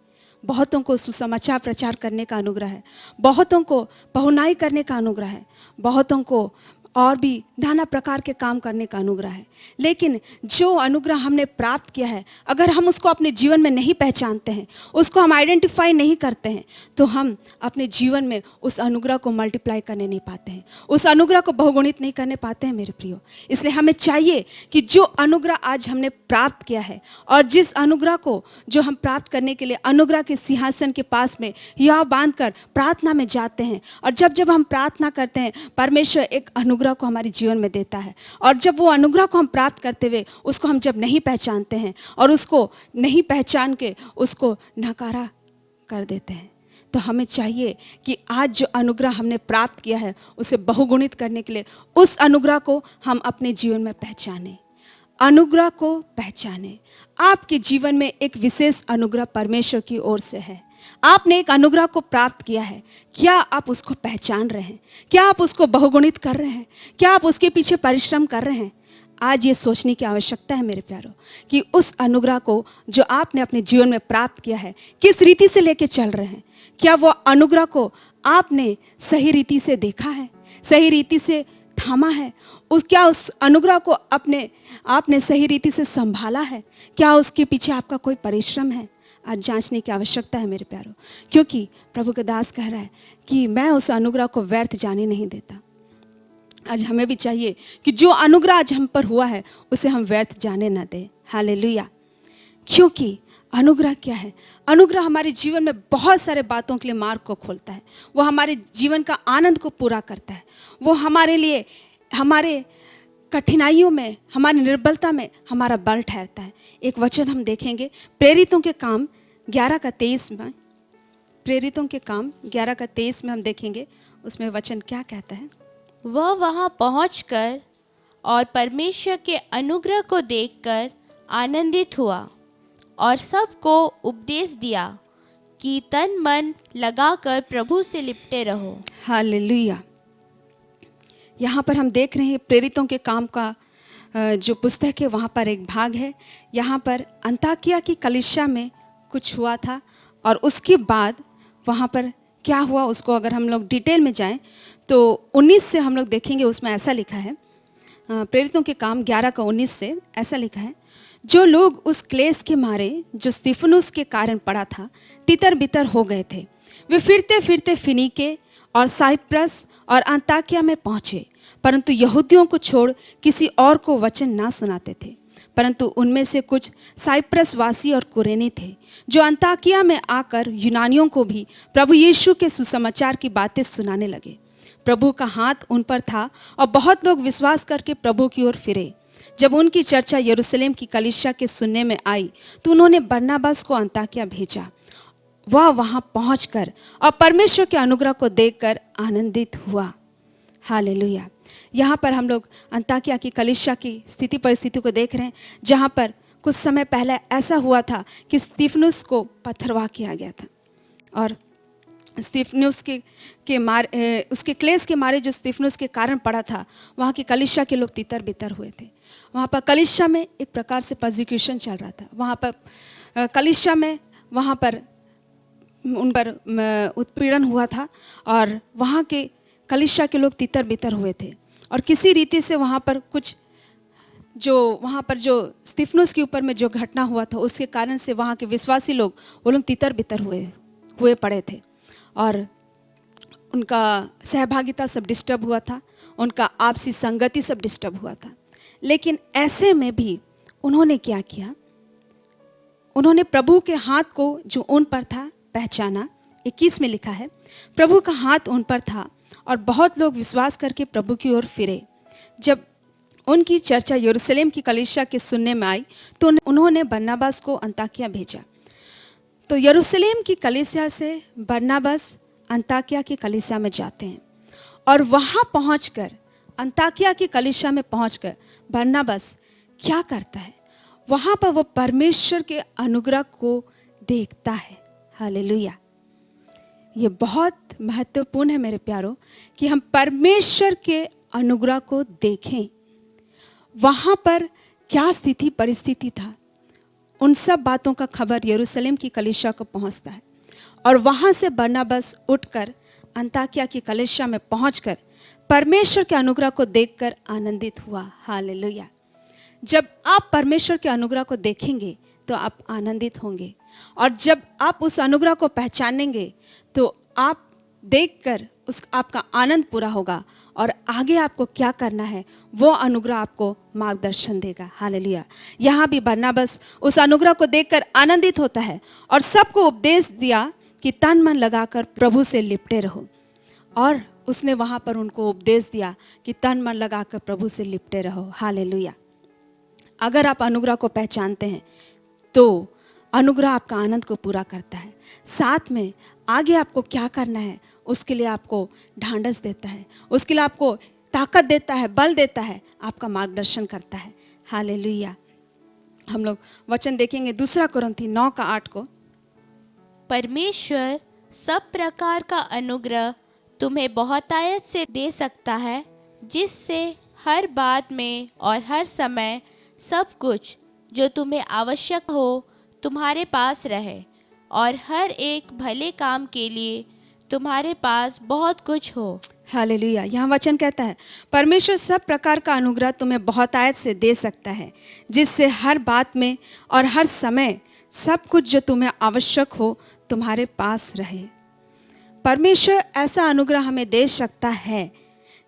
Speaker 7: बहुतों को सुसमाचार प्रचार करने का अनुग्रह है, बहुतों को पहुनाई करने का अनुग्रह है, बहुतों को और भी नाना प्रकार के काम करने का अनुग्रह है। लेकिन जो अनुग्रह हमने प्राप्त किया है, अगर हम उसको अपने जीवन में नहीं पहचानते हैं, उसको हम आइडेंटिफाई नहीं करते हैं, तो हम अपने जीवन में उस अनुग्रह को मल्टीप्लाई करने नहीं पाते हैं, उस अनुग्रह को बहुगुणित नहीं करने पाते हैं मेरे प्रियो। इसलिए हमें चाहिए कि जो अनुग्रह आज हमने प्राप्त किया है, और जिस अनुग्रह को जो हम प्राप्त करने के लिए अनुग्रह के सिंहासन के पास में हियाव बांधकर प्रार्थना में जाते हैं, और जब जब हम प्रार्थना करते हैं, परमेश्वर एक अनुग्रह को हमारे जीवन में देता है। और जब वो अनुग्रह को हम प्राप्त करते हुए उसको हम जब नहीं पहचानते हैं और उसको नहीं पहचान के उसको नकारा कर देते हैं, तो हमें चाहिए कि आज जो अनुग्रह हमने प्राप्त किया है उसे बहुगुणित करने के लिए उस अनुग्रह को हम अपने जीवन में पहचानें, अनुग्रह को पहचानें। आपके जीवन में एक विशेष अनुग्रह परमेश्वर की ओर से है। आपने एक अनुग्रह को प्राप्त किया है, क्या आप उसको पहचान रहे हैं? क्या आप उसको बहुगुणित कर रहे हैं? क्या आप उसके पीछे परिश्रम कर रहे हैं? आज ये सोचने की आवश्यकता है मेरे प्यारों कि उस अनुग्रह को जो आपने अपने जीवन में प्राप्त किया है किस रीति से लेके चल रहे हैं। क्या वो अनुग्रह को आपने सही रीति से देखा है, सही रीति से थामा है? क्या उस अनुग्रह को आपने सही रीति से संभाला है? क्या उसके पीछे आपका कोई परिश्रम है? आज जांचने की आवश्यकता है मेरे प्यारों, क्योंकि प्रभु का दास कह रहा है कि मैं उस अनुग्रह को व्यर्थ जाने नहीं देता। आज हमें भी चाहिए कि जो अनुग्रह आज हम पर हुआ है उसे हम व्यर्थ जाने न दें। हालेलुया। क्योंकि अनुग्रह क्या है? अनुग्रह हमारे जीवन में बहुत सारे बातों के लिए मार्ग को खोलता है। वो हमारे जीवन का आनंद को पूरा करता है। वो हमारे लिए हमारे कठिनाइयों में, हमारी निर्बलता में हमारा बल ठहरता है। एक वचन हम देखेंगे प्रेरितों के काम 11:23 में। प्रेरितों के काम 11:23 में हम देखेंगे, उसमें वचन क्या कहता है।
Speaker 6: वह वहाँ पहुंचकर और परमेश्वर के अनुग्रह को देखकर आनंदित हुआ और सबको उपदेश दिया कि तन मन लगाकर प्रभु से लिपटे रहो।
Speaker 7: हालेलुया। यहाँ पर हम देख रहे हैं प्रेरितों के काम का जो पुस्तक है वहाँ पर एक भाग है। यहाँ पर अंताकिया की कलीसिया में कुछ हुआ था और उसके बाद वहाँ पर क्या हुआ उसको अगर हम लोग डिटेल में जाएं तो 19 से हम लोग देखेंगे। उसमें ऐसा लिखा है, प्रेरितों के काम 11:19 से ऐसा लिखा है, जो लोग उस क्लेश के मारे जो स्तिफनुस के कारण पड़ा था तितर बितर हो गए थे, वे फिरते फिरते फिनीके और साइप्रस और अंताकिया में पहुँचे, परंतु यहूदियों को छोड़ किसी और को वचन ना सुनाते थे। परंतु उनमें से कुछ साइप्रस वासी और कुरेनी थे जो अंताकिया में आकर यूनानियों को भी प्रभु यीशु के सुसमाचार की बातें सुनाने लगे। प्रभु का हाथ उन पर था और बहुत लोग विश्वास करके प्रभु की ओर फिरे। जब उनकी चर्चा यरूशलेम की कलीसिया के सुनने में आई तो उन्होंने बरनबास को अंताकिया भेजा। वह वहां पहुंचकर और परमेश्वर के अनुग्रह को देखकर आनंदित हुआ। हालेलुया। यहाँ पर हम लोग अंताकिया की कलीसिया की स्थिति परिस्थिति को देख रहे हैं, जहाँ पर कुछ समय पहले ऐसा हुआ था कि स्तिफनुस को पत्थरवाह किया गया था और स्तिफनुस के मारे, उसके क्लेश के मारे जो स्तिफनुस के कारण पड़ा था, वहाँ की कलीसिया के लोग तितर बितर हुए थे। वहाँ पर कलीसिया में एक प्रकार से परसिक्यूशन चल रहा था। वहाँ पर कलीसिया में वहाँ पर उन पर उत्पीड़न हुआ था और वहाँ के कलीसिया के लोग तितर बितर हुए थे और किसी रीति से वहाँ पर जो स्तिफनुस के ऊपर में जो घटना हुआ था उसके कारण से वहाँ के विश्वासी लोग वो लोग तितर बितर हुए पड़े थे और उनका सहभागिता सब डिस्टर्ब हुआ था, उनका आपसी संगति सब डिस्टर्ब हुआ था। लेकिन ऐसे में भी उन्होंने क्या किया, उन्होंने प्रभु के हाथ को जो उन पर था पहचाना। 21 में लिखा है, प्रभु का हाथ उन पर था और बहुत लोग विश्वास करके प्रभु की ओर फिरे। जब उनकी चर्चा यरूशलेम की कलीसिया के सुनने में आई तो उन्होंने बरनबास को अंताकिया भेजा। तो यरूशलेम की कलीसिया से बरनबास अंताकिया की कलीसिया में जाते हैं और वहाँ पहुँचकर अंताकिया की कलीसिया में पहुँचकर बरनबास क्या करता है, वहाँ पर वो परमेश्वर के अनुग्रह को देखता है। हालेलुया। ये बहुत महत्वपूर्ण है मेरे प्यारों कि हम परमेश्वर के अनुग्रह को देखें। वहाँ पर क्या स्थिति परिस्थिति था, उन सब बातों का खबर यरूशलेम की कलीसिया को पहुँचता है और वहाँ से बरनबास उठकर अंताकिया की कलीसिया में पहुँचकर परमेश्वर के अनुग्रह को देखकर आनंदित हुआ। हालेलुया। जब आप परमेश्वर के अनुग्रह को देखेंगे तो आप आनंदित होंगे, और जब आप उस अनुग्रह को पहचानेंगे तो आप देखकर उस आपका आनंद पूरा होगा, और आगे आपको क्या करना है वो अनुग्रह आपको मार्गदर्शन देगा। हालेलुया। यहाँ भी बरनबास उस अनुग्रह को देखकर आनंदित होता है और सबको उपदेश दिया कि तन मन लगाकर प्रभु से लिपटे रहो, और उसने वहाँ पर उनको उपदेश दिया कि तन मन लगाकर प्रभु से लिपटे रहो। हालेलुया। अगर आप अनुग्रह को पहचानते हैं तो अनुग्रह आपका आनंद को पूरा करता है, साथ में आगे आपको क्या करना है उसके लिए आपको ढांढस देता है, उसके लिए आपको ताकत देता है, बल देता है, आपका मार्गदर्शन करता है। हालेलुया। हम लोग वचन देखेंगे 2 कुरिन्थी 9:8 को।
Speaker 6: परमेश्वर सब प्रकार का अनुग्रह तुम्हें बहुतायत से दे सकता है, जिससे हर बात में और हर समय सब कुछ जो तुम्हें आवश्यक हो तुम्हारे पास रहे, और हर एक भले काम के लिए तुम्हारे पास बहुत कुछ हो।
Speaker 7: हालेलुया। यहाँ वचन कहता है परमेश्वर सब प्रकार का अनुग्रह तुम्हें बहुतायत से दे सकता है, जिससे हर बात में और हर समय सब कुछ जो तुम्हें आवश्यक हो तुम्हारे पास रहे। परमेश्वर ऐसा अनुग्रह हमें दे सकता है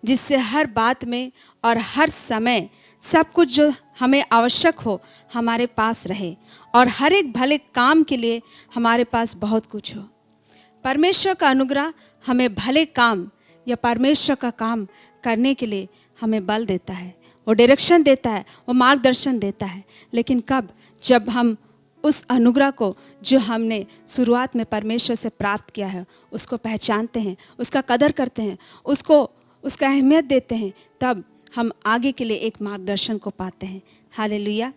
Speaker 7: जिससे हर बात में और हर समय सब कुछ जो हमें आवश्यक हो हमारे पास रहे, और हर एक भले काम के लिए हमारे पास बहुत कुछ हो। परमेश्वर का अनुग्रह हमें भले काम या परमेश्वर का काम करने के लिए हमें बल देता है, वो डायरेक्शन देता है, वो मार्गदर्शन देता है। लेकिन कब? जब हम उस अनुग्रह को जो हमने शुरुआत में परमेश्वर से प्राप्त किया है उसको पहचानते हैं, उसका कदर करते हैं, उसका अहमियत देते हैं, तब हम आगे के लिए एक मार्गदर्शन को पाते हैं। हालेलुया।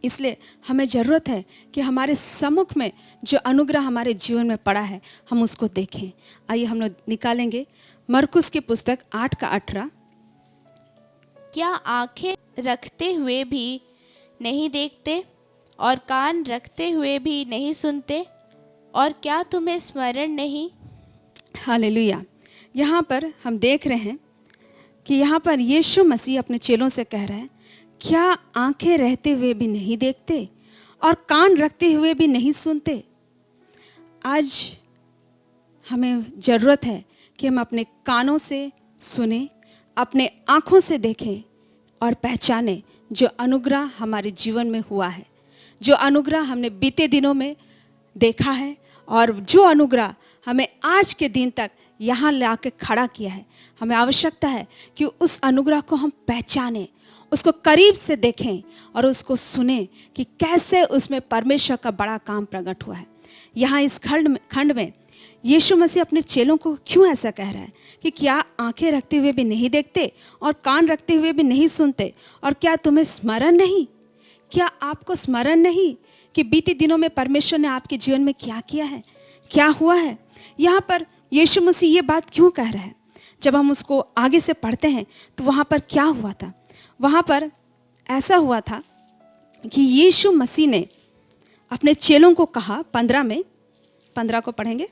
Speaker 7: इसलिए हमें ज़रूरत है कि हमारे सम्मुख में जो अनुग्रह हमारे जीवन में पड़ा है हम उसको देखें। आइए हम लोग निकालेंगे मरकुस की पुस्तक 8:18।
Speaker 6: क्या आंखें रखते हुए भी नहीं देखते और कान रखते हुए भी नहीं सुनते, और क्या तुम्हें स्मरण नहीं?
Speaker 7: हालेलुया। यहाँ पर हम देख रहे हैं कि यहाँ पर यीशु मसीह अपने चेलों से कह रहे हैं, क्या आंखें रहते हुए भी नहीं देखते और कान रखते हुए भी नहीं सुनते? आज हमें ज़रूरत है कि हम अपने कानों से सुने, अपने आँखों से देखें और पहचानें जो अनुग्रह हमारे जीवन में हुआ है, जो अनुग्रह हमने बीते दिनों में देखा है, और जो अनुग्रह हमें आज के दिन तक यहाँ ला के खड़ा किया है। हमें आवश्यकता है कि उस अनुग्रह को हम पहचानें, उसको करीब से देखें और उसको सुने कि कैसे उसमें परमेश्वर का बड़ा काम प्रकट हुआ है। यहाँ इस खंड में यीशु मसीह अपने चेलों को क्यों ऐसा कह रहा है कि क्या आंखें रखते हुए भी नहीं देखते और कान रखते हुए भी नहीं सुनते, और क्या तुम्हें स्मरण नहीं? क्या आपको स्मरण नहीं कि बीते दिनों में परमेश्वर ने आपके जीवन में क्या किया है, क्या हुआ है? यहाँ पर यीशु मसीह ये बात क्यों कह रहा है? जब हम उसको आगे से पढ़ते हैं तो वहाँ पर क्या हुआ था? वहाँ पर ऐसा हुआ था कि यीशु मसीह ने अपने चेलों को कहा, 15 को पढ़ेंगे।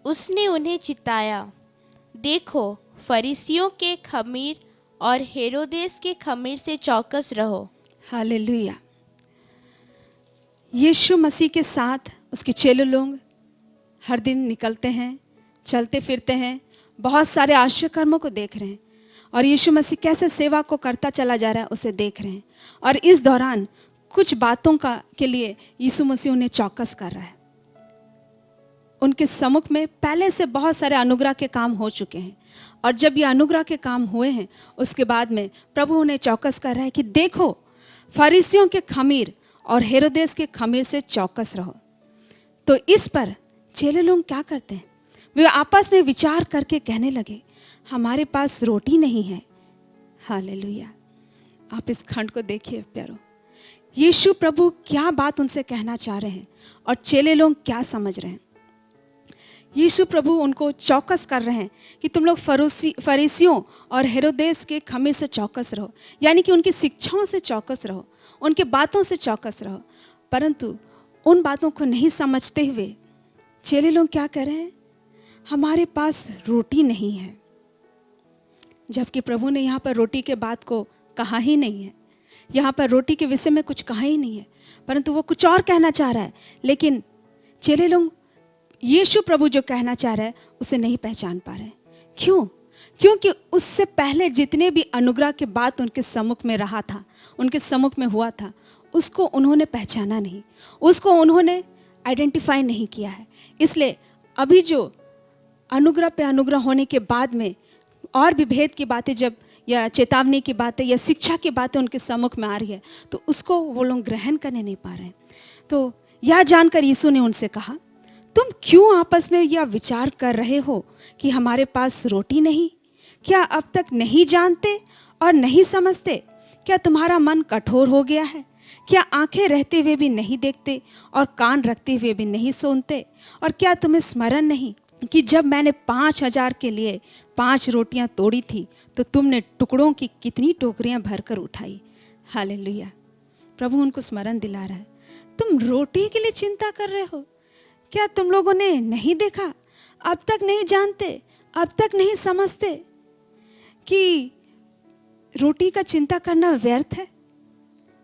Speaker 6: उसने उन्हें चिताया, देखो फरीसियों के खमीर और हेरोदेस के खमीर से चौकस रहो।
Speaker 7: हालेलुया। यीशु मसीह के साथ उसके चेले लोग हर दिन निकलते हैं, चलते फिरते हैं, बहुत सारे आश्चर्य कर्मों को देख रहे हैं, और यीशु मसीह कैसे सेवा को करता चला जा रहा है उसे देख रहे हैं। और इस दौरान कुछ बातों के लिए यीशु मसीह उन्हें चौकस कर रहा है। उनके सम्मुख में पहले से बहुत सारे अनुग्रह के काम हो चुके हैं, और जब ये अनुग्रह के काम हुए हैं उसके बाद में प्रभु उन्हें चौकस कर रहा है कि देखो फरीसियों के खमीर और हेरोदेस के खमीर से चौकस रहो। तो इस पर चेले लोग क्या करते हैं? वे आपस में विचार करके कहने लगे, हमारे पास रोटी नहीं है। हालेलुया। आप इस खंड को देखिए प्यारो, यीशु प्रभु क्या बात उनसे कहना चाह रहे हैं और चेले लोग क्या समझ रहे हैं। यीशु प्रभु उनको चौकस कर रहे हैं कि तुम लोग फरीसियों और हेरोदेस के खमीर से चौकस रहो, यानी कि उनकी शिक्षाओं से चौकस रहो, उनके बातों से चौकस रहो। परंतु उन बातों को नहीं समझते हुए चेले लोग क्या कह रहे हैं? हमारे पास रोटी नहीं है। जबकि प्रभु ने यहाँ पर रोटी के बात को कहा ही नहीं है, यहाँ पर रोटी के विषय में कुछ कहा ही नहीं है, परंतु वो कुछ और कहना चाह रहा है। लेकिन चेले लोग यीशु प्रभु जो कहना चाह रहा है उसे नहीं पहचान पा रहे हैं। क्यों? क्योंकि उससे पहले जितने भी अनुग्रह के बात उनके सम्मुख में रहा था, उनके सम्मुख में हुआ था, उसको उन्होंने पहचाना नहीं, उसको उन्होंने आइडेंटिफाई नहीं किया है। इसलिए अभी जो अनुग्रह पे अनुग्रह होने के बाद में और भी भेद की बातें जब या चेतावनी की बातें या शिक्षा की बातें उनके सम्मुख में आ रही है तो उसको वो लोग ग्रहण करने नहीं पा रहे हैं। तो यह जानकर यीशु ने उनसे कहा, तुम क्यों आपस में यह विचार कर रहे हो कि हमारे पास रोटी नहीं? क्या अब तक नहीं जानते और नहीं समझते? क्या तुम्हारा मन कठोर हो गया है? क्या आंखें रहते हुए भी नहीं देखते और कान रखते हुए भी नहीं सुनते? और क्या तुम्हें स्मरण नहीं कि जब मैंने 5,000 के लिए 5 रोटियां तोड़ी थी तो तुमने टुकड़ों की कितनी टोकरियां भरकर उठाई? हालेलुया। प्रभु उनको स्मरण दिला रहा है, तुम रोटी के लिए चिंता कर रहे हो? क्या तुम लोगों ने नहीं देखा, अब तक नहीं जानते, अब तक नहीं समझते कि रोटी का चिंता करना व्यर्थ है?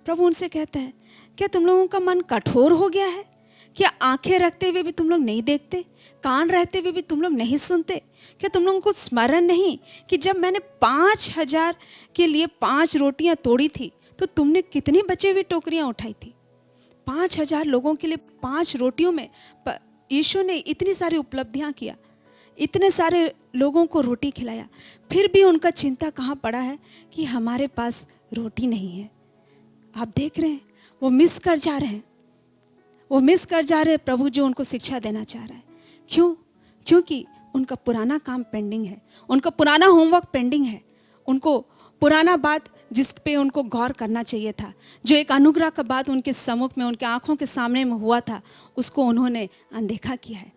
Speaker 7: प्रभु उनसे कहता है, क्या तुम लोगों का मन कठोर हो गया है? क्या आंखें रखते हुए भी तुम लोग नहीं देखते, कान रहते हुए भी तुम लोग नहीं सुनते? क्या तुम लोगों को स्मरण नहीं कि जब मैंने 5,000 के लिए 5 रोटियां तोड़ी थी तो तुमने कितनी बचे हुई टोकरियां उठाई थी? 5,000 लोगों के लिए 5 रोटियों में यीशु ने इतनी सारी उपलब्धियां किया, इतने सारे लोगों को रोटी खिलाया, फिर भी उनका चिंता कहाँ पड़ा है कि हमारे पास रोटी नहीं है। आप देख रहे हैं, वो मिस कर जा रहे हैं, वो मिस कर जा रहे हैं प्रभु जो उनको शिक्षा देना चाह रहा है। क्यों? क्योंकि उनका पुराना काम पेंडिंग है, उनका पुराना होमवर्क पेंडिंग है, उनको पुराना बात जिस पे उनको गौर करना चाहिए था, जो एक अनुग्रह का बात उनके सम्मुख में, उनके आंखों के सामने में हुआ था, उसको उन्होंने अनदेखा किया है,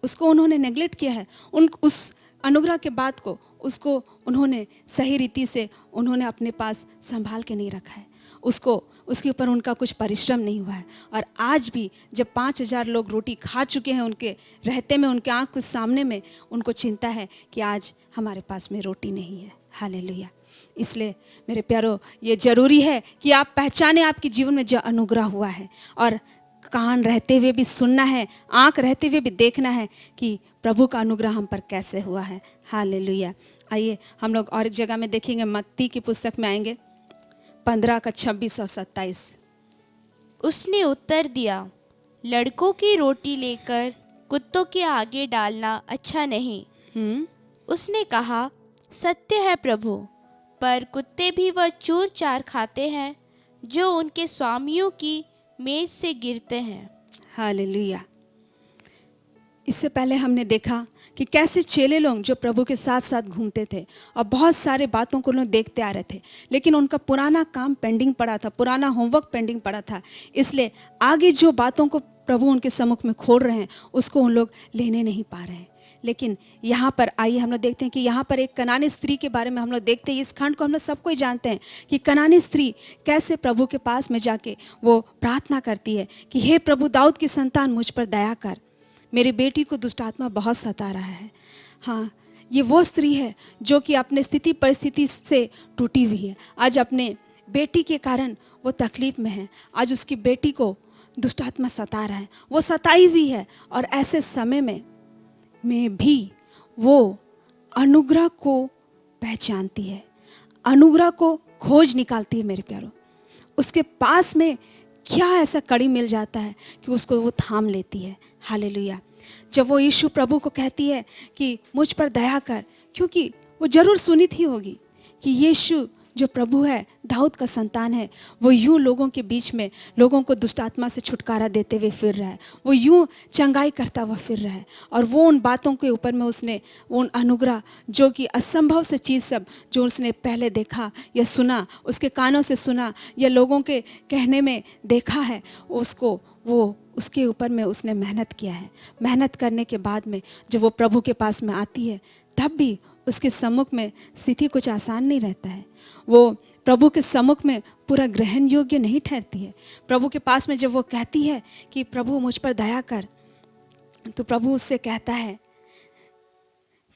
Speaker 7: उसको उन्होंने नेगलेक्ट किया है। उस अनुग्रह के बात को, उसको उन्होंने सही रीति से उन्होंने अपने पास संभाल के नहीं रखा है, उसको उसके ऊपर उनका कुछ परिश्रम नहीं हुआ है। और आज भी जब 5,000 लोग रोटी खा चुके हैं उनके रहते में, उनके आँख के सामने में, उनको चिंता है कि आज हमारे पास में रोटी नहीं है। हालेलुया। इसलिए मेरे प्यारो, ये जरूरी है कि आप पहचाने आपके जीवन में जो अनुग्रह हुआ है, और कान रहते हुए भी सुनना है, आँख रहते हुए भी देखना है कि प्रभु का अनुग्रह हम पर कैसे हुआ है। हालेलुया। आइए हम लोग और एक जगह में देखेंगे, मत्ती की पुस्तक में आएंगे 15 का 26 और 27।
Speaker 6: उसने उत्तर दिया, लड़कों की रोटी लेकर कुत्तों के आगे डालना अच्छा नहीं। उसने कहा, सत्य है प्रभु, पर कुत्ते भी वह चूर चार खाते हैं जो उनके स्वामियों की मेज से गिरते हैं।
Speaker 7: हालेलुया। इससे पहले हमने देखा कि कैसे चेले लोग जो प्रभु के साथ साथ घूमते थे और बहुत सारे बातों को लोग देखते आ रहे थे, लेकिन उनका पुराना काम पेंडिंग पड़ा था, पुराना होमवर्क पेंडिंग पड़ा था। इसलिए आगे जो बातों को प्रभु उनके सम्मुख में खोल रहे हैं उसको उन लोग लेने नहीं पा रहे हैं। लेकिन यहाँ पर आइए हम लोग देखते हैं कि यहाँ पर एक कनानी स्त्री के बारे में हम लोग देखते हैं। इस खंड को हम लोग सबको ही जानते हैं कि कनानी स्त्री कैसे प्रभु के पास में जाके वो प्रार्थना करती है कि हे प्रभु, दाऊद की संतान, मुझ पर दया कर, मेरी बेटी को दुष्ट आत्मा बहुत सता रहा है। हाँ, ये वो स्त्री है जो कि अपने स्थिति परिस्थिति से टूटी हुई है। आज अपने बेटी के कारण वो तकलीफ में है, आज उसकी बेटी को दुष्ट आत्मा सता रहा है, वो सताई हुई है। और ऐसे समय में भी वो अनुग्रह को पहचानती है, अनुग्रह को खोज निकालती है। मेरे प्यारों, उसके पास में क्या ऐसा कड़ी मिल जाता है कि उसको वो थाम लेती है। हालेलुया। जब वो यीशु प्रभु को कहती है कि मुझ पर दया कर, क्योंकि वो जरूर सुनी थी होगी कि यीशु जो प्रभु है, दाऊद का संतान है, वो यूं लोगों के बीच में लोगों को दुष्ट आत्मा से छुटकारा देते हुए फिर रहा है, वो यूं चंगाई करता हुआ फिर रहा है। और वो उन बातों के ऊपर में उसने उन अनुग्रह, जो कि असंभव से चीज़ सब जो उसने पहले देखा या सुना, उसके कानों से सुना या लोगों के कहने में देखा है, उसको वो उसके ऊपर में उसने मेहनत किया है। मेहनत करने के बाद में जब वो प्रभु के पास में आती है, तब भी उसके सम्मुख में स्थिति कुछ आसान नहीं रहता है। वो प्रभु के सम्मुख में पूरा ग्रहण योग्य नहीं ठहरती है। प्रभु के पास में जब वो कहती है कि प्रभु मुझ पर दया कर, तो प्रभु उससे कहता है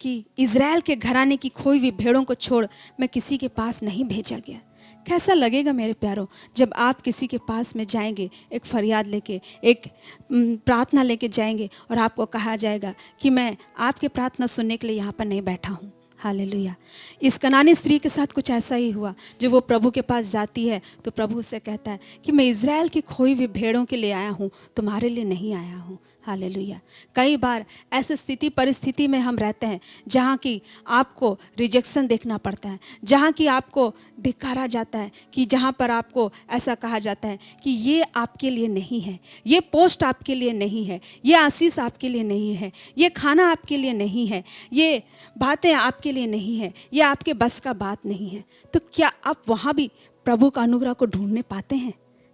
Speaker 7: कि इज़राइल के घराने की खोई हुई भेड़ों को छोड़ मैं किसी के पास नहीं भेजा गया। कैसा लगेगा मेरे प्यारों जब आप किसी के पास में जाएंगे, एक फरियाद लेके, एक प्रार्थना लेके जाएंगे और आपको कहा जाएगा कि मैं आपके प्रार्थना सुनने के लिए यहाँ पर नहीं बैठा हूँ। हालेलुया। इस कनानी स्त्री के साथ कुछ ऐसा ही हुआ। जब वो प्रभु के पास जाती है तो प्रभु उससे कहता है कि मैं इज़राइल की खोई हुई भेड़ों के लिए आया हूँ, तुम्हारे लिए नहीं आया हूँ। हालेलुया। कई बार ऐसे स्थिति परिस्थिति में हम रहते हैं जहाँ की आपको रिजेक्शन देखना पड़ता है, जहाँ की आपको धिक्कारा जाता है, कि जहाँ पर आपको ऐसा कहा जाता है कि ये आपके लिए नहीं है, ये पोस्ट आपके लिए नहीं है, ये आशीष आपके लिए नहीं है, ये खाना आपके लिए नहीं है, ये बातें आपके लिए नहीं है, ये आपके बस का बात नहीं है। तो क्या आप वहाँ भी प्रभु का अनुग्रह को ढूंढने पाते हैं?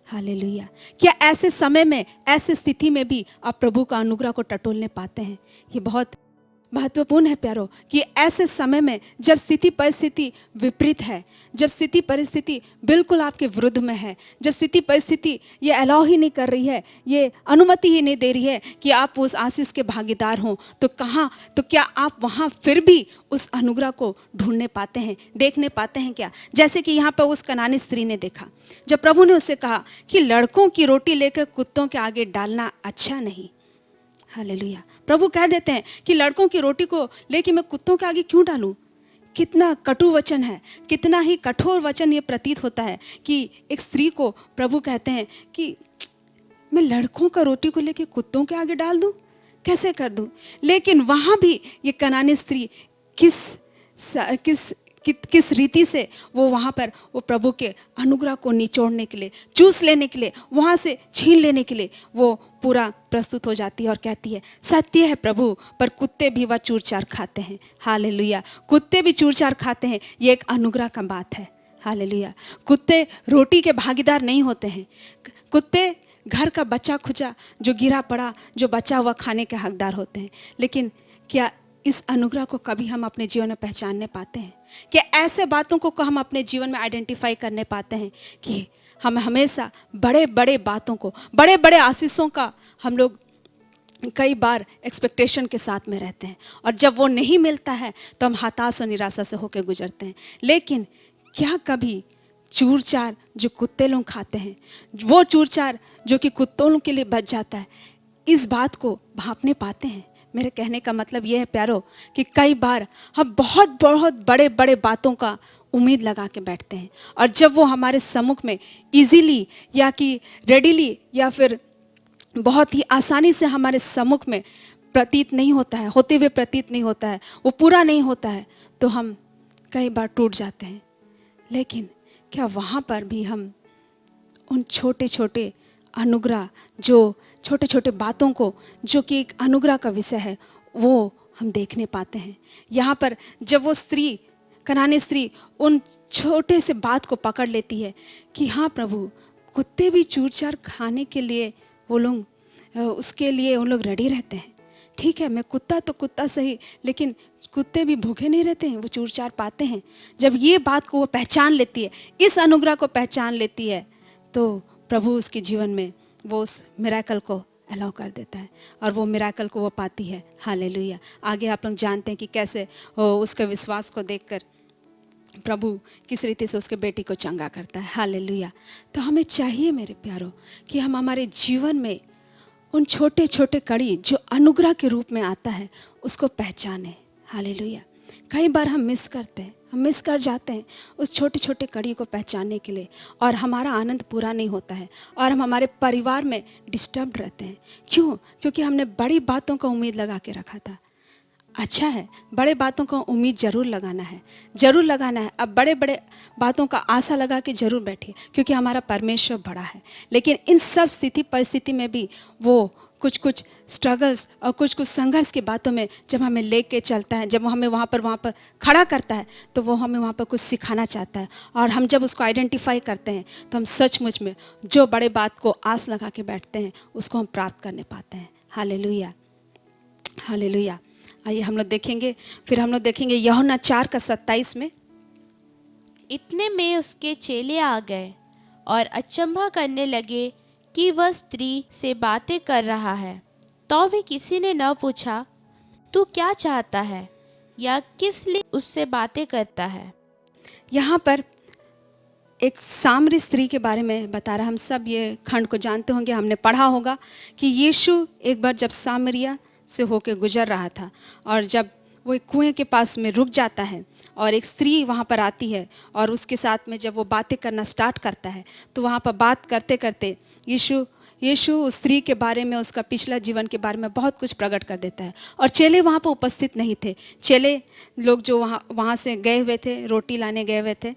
Speaker 7: हालेलुया। क्या ऐसे समय में, ऐसे स्थिति में भी आप प्रभु का अनुग्रह को टटोलने पाते हैं? ये बहुत महत्वपूर्ण है प्यारो, कि ऐसे समय में जब स्थिति परिस्थिति विपरीत है, जब स्थिति परिस्थिति बिल्कुल आपके विरुद्ध में है, जब स्थिति परिस्थिति ये अलाउ ही नहीं कर रही है, ये अनुमति ही नहीं दे रही है कि आप उस आशीष के भागीदार हों, तो क्या आप वहाँ फिर भी उस अनुग्रह को ढूंढने पाते हैं, देखने पाते हैं क्या? जैसे कि यहाँ पर उस कनानी स्त्री ने देखा, जब प्रभु ने उससे कहा कि लड़कों की रोटी लेकर कुत्तों के आगे डालना अच्छा नहीं। हालेलुया। प्रभु कह देते हैं कि लड़कों की रोटी को लेके मैं कुत्तों के आगे क्यों डालूं? कितना कटु वचन है, कितना ही कठोर वचन ये प्रतीत होता है कि एक स्त्री को प्रभु कहते हैं कि मैं लड़कों का रोटी को लेके कुत्तों के आगे डाल दूं, कैसे कर दूं? लेकिन वहाँ भी ये कनानी स्त्री किस रीति से वो वहाँ पर वो प्रभु के अनुग्रह को निचोड़ने के लिए, चूस लेने के लिए, वहाँ से छीन लेने के लिए वो पूरा प्रस्तुत हो जाती है और कहती है, सत्य है प्रभु, पर कुत्ते भी वह चूर-चार खाते हैं। हालेलुया। कुत्ते भी चूर-चार खाते हैं, ये एक अनुग्रह का बात है। हालेलुया। कुत्ते रोटी के भागीदार नहीं होते हैं। कुत्ते घर का बचा खुचा जो गिरा पड़ा, जो बचा हुआ खाने के हकदार होते हैं। लेकिन क्या इस अनुग्रह को कभी हम अपने जीवन में पहचानने पाते हैं? क्या ऐसे बातों को हम अपने जीवन में आइडेंटिफाई करने पाते हैं कि हम हमेशा बड़े बड़े बातों को, बड़े बड़े आशीषों का हम लोग कई बार एक्सपेक्टेशन के साथ में रहते हैं, और जब वो नहीं मिलता है तो हम हताश और निराशा से होकर गुजरते हैं। लेकिन क्या कभी चूर-चार जो कुत्ते लोग खाते हैं, वो चूर-चार जो कि कुत्तों के लिए बच जाता है, इस बात को भांपने पाते हैं? मेरे कहने का मतलब ये है प्यारो कि कई बार हम बहुत बहुत बड़े बड़े बातों का उम्मीद लगा के बैठते हैं, और जब वो हमारे सम्मुख में इजीली या कि रेडीली या फिर बहुत ही आसानी से हमारे सम्मुख में प्रतीत नहीं होता है, होते हुए प्रतीत नहीं होता है, वो पूरा नहीं होता है, तो हम कई बार टूट जाते हैं। लेकिन क्या वहाँ पर भी हम उन छोटे छोटे अनुग्रह, जो छोटे छोटे बातों को, जो कि एक अनुग्रह का विषय है, वो हम देखने पाते हैं? यहाँ पर जब वो स्त्री, कनानी स्त्री, उन छोटे से बात को पकड़ लेती है कि हाँ प्रभु, कुत्ते भी चूर-चार खाने के लिए वो लोग, उसके लिए उन लोग रेडी रहते हैं। ठीक है, मैं कुत्ता तो कुत्ता सही, लेकिन कुत्ते भी भूखे नहीं रहते हैं, वो चूर-चार पाते हैं। जब ये बात को वो पहचान लेती है, इस अनुग्रह को पहचान लेती है, तो प्रभु उसके जीवन में वो उस मिरेकल को अलाउ कर देता है, और वो मिरेकल को वो पाती है। हालेलुया। आगे आप लोग जानते हैं कि कैसे उसके विश्वास को देखकर प्रभु किस रीति से उसके बेटी को चंगा करता है। हालेलुया। तो हमें चाहिए मेरे प्यारों कि हम हमारे जीवन में उन छोटे छोटे कड़ी जो अनुग्रह के रूप में आता है उसको पहचानें। हालेलुया। कई बार हम मिस करते हैं, हम मिस कर जाते हैं उस छोटे छोटे कड़ी को पहचानने के लिए, और हमारा आनंद पूरा नहीं होता है, और हम हमारे परिवार में डिस्टर्ब रहते हैं। क्यों? क्योंकि हमने बड़ी बातों का उम्मीद लगा के रखा था। अच्छा है, बड़े बातों का उम्मीद ज़रूर लगाना है, ज़रूर लगाना है। अब बड़े बड़े बातों का आशा लगा के ज़रूर बैठिए, क्योंकि हमारा परमेश्वर बड़ा है। लेकिन इन सब स्थिति परिस्थिति में भी वो कुछ कुछ स्ट्रगल्स और कुछ कुछ संघर्ष की बातों में जब हमें लेके चलता है, जब हमें वहाँ पर खड़ा करता है, तो वो हमें वहाँ पर कुछ सिखाना चाहता है। और हम जब उसको आइडेंटिफाई करते हैं तो हम सचमुच में जो बड़े बात को आस लगा के बैठते हैं उसको हम प्राप्त करने पाते हैं। Hallelujah, hallelujah. आइए हम लोग देखेंगे, फिर हम लोग देखेंगे यूहन्ना 4:27 में।
Speaker 6: इतने में उसके चेले आ गए और अचंभा करने लगे कि वह स्त्री से बातें कर रहा है। तो भी किसी ने न पूछा, तू क्या चाहता है? या किस लिए उससे बातें करता है?
Speaker 7: यहाँ पर एक सामरी स्त्री के बारे में बता रहा। हम सब ये खंड को जानते होंगे, हमने पढ़ा होगा कि यीशु एक बार जब सामरिया से होकर गुजर रहा था और जब वो एक कुएं के पास में रुक जाता है और एक स्त्री वहाँ पर आती है और उसके साथ में जब वो बातें करना स्टार्ट करता है तो वहाँ पर बात करते करते यीशु उस स्त्री के बारे में, उसका पिछला जीवन के बारे में बहुत कुछ प्रकट कर देता है। और चेले वहाँ पर उपस्थित नहीं थे। चेले लोग जो वहाँ से गए हुए थे, रोटी लाने गए हुए थे।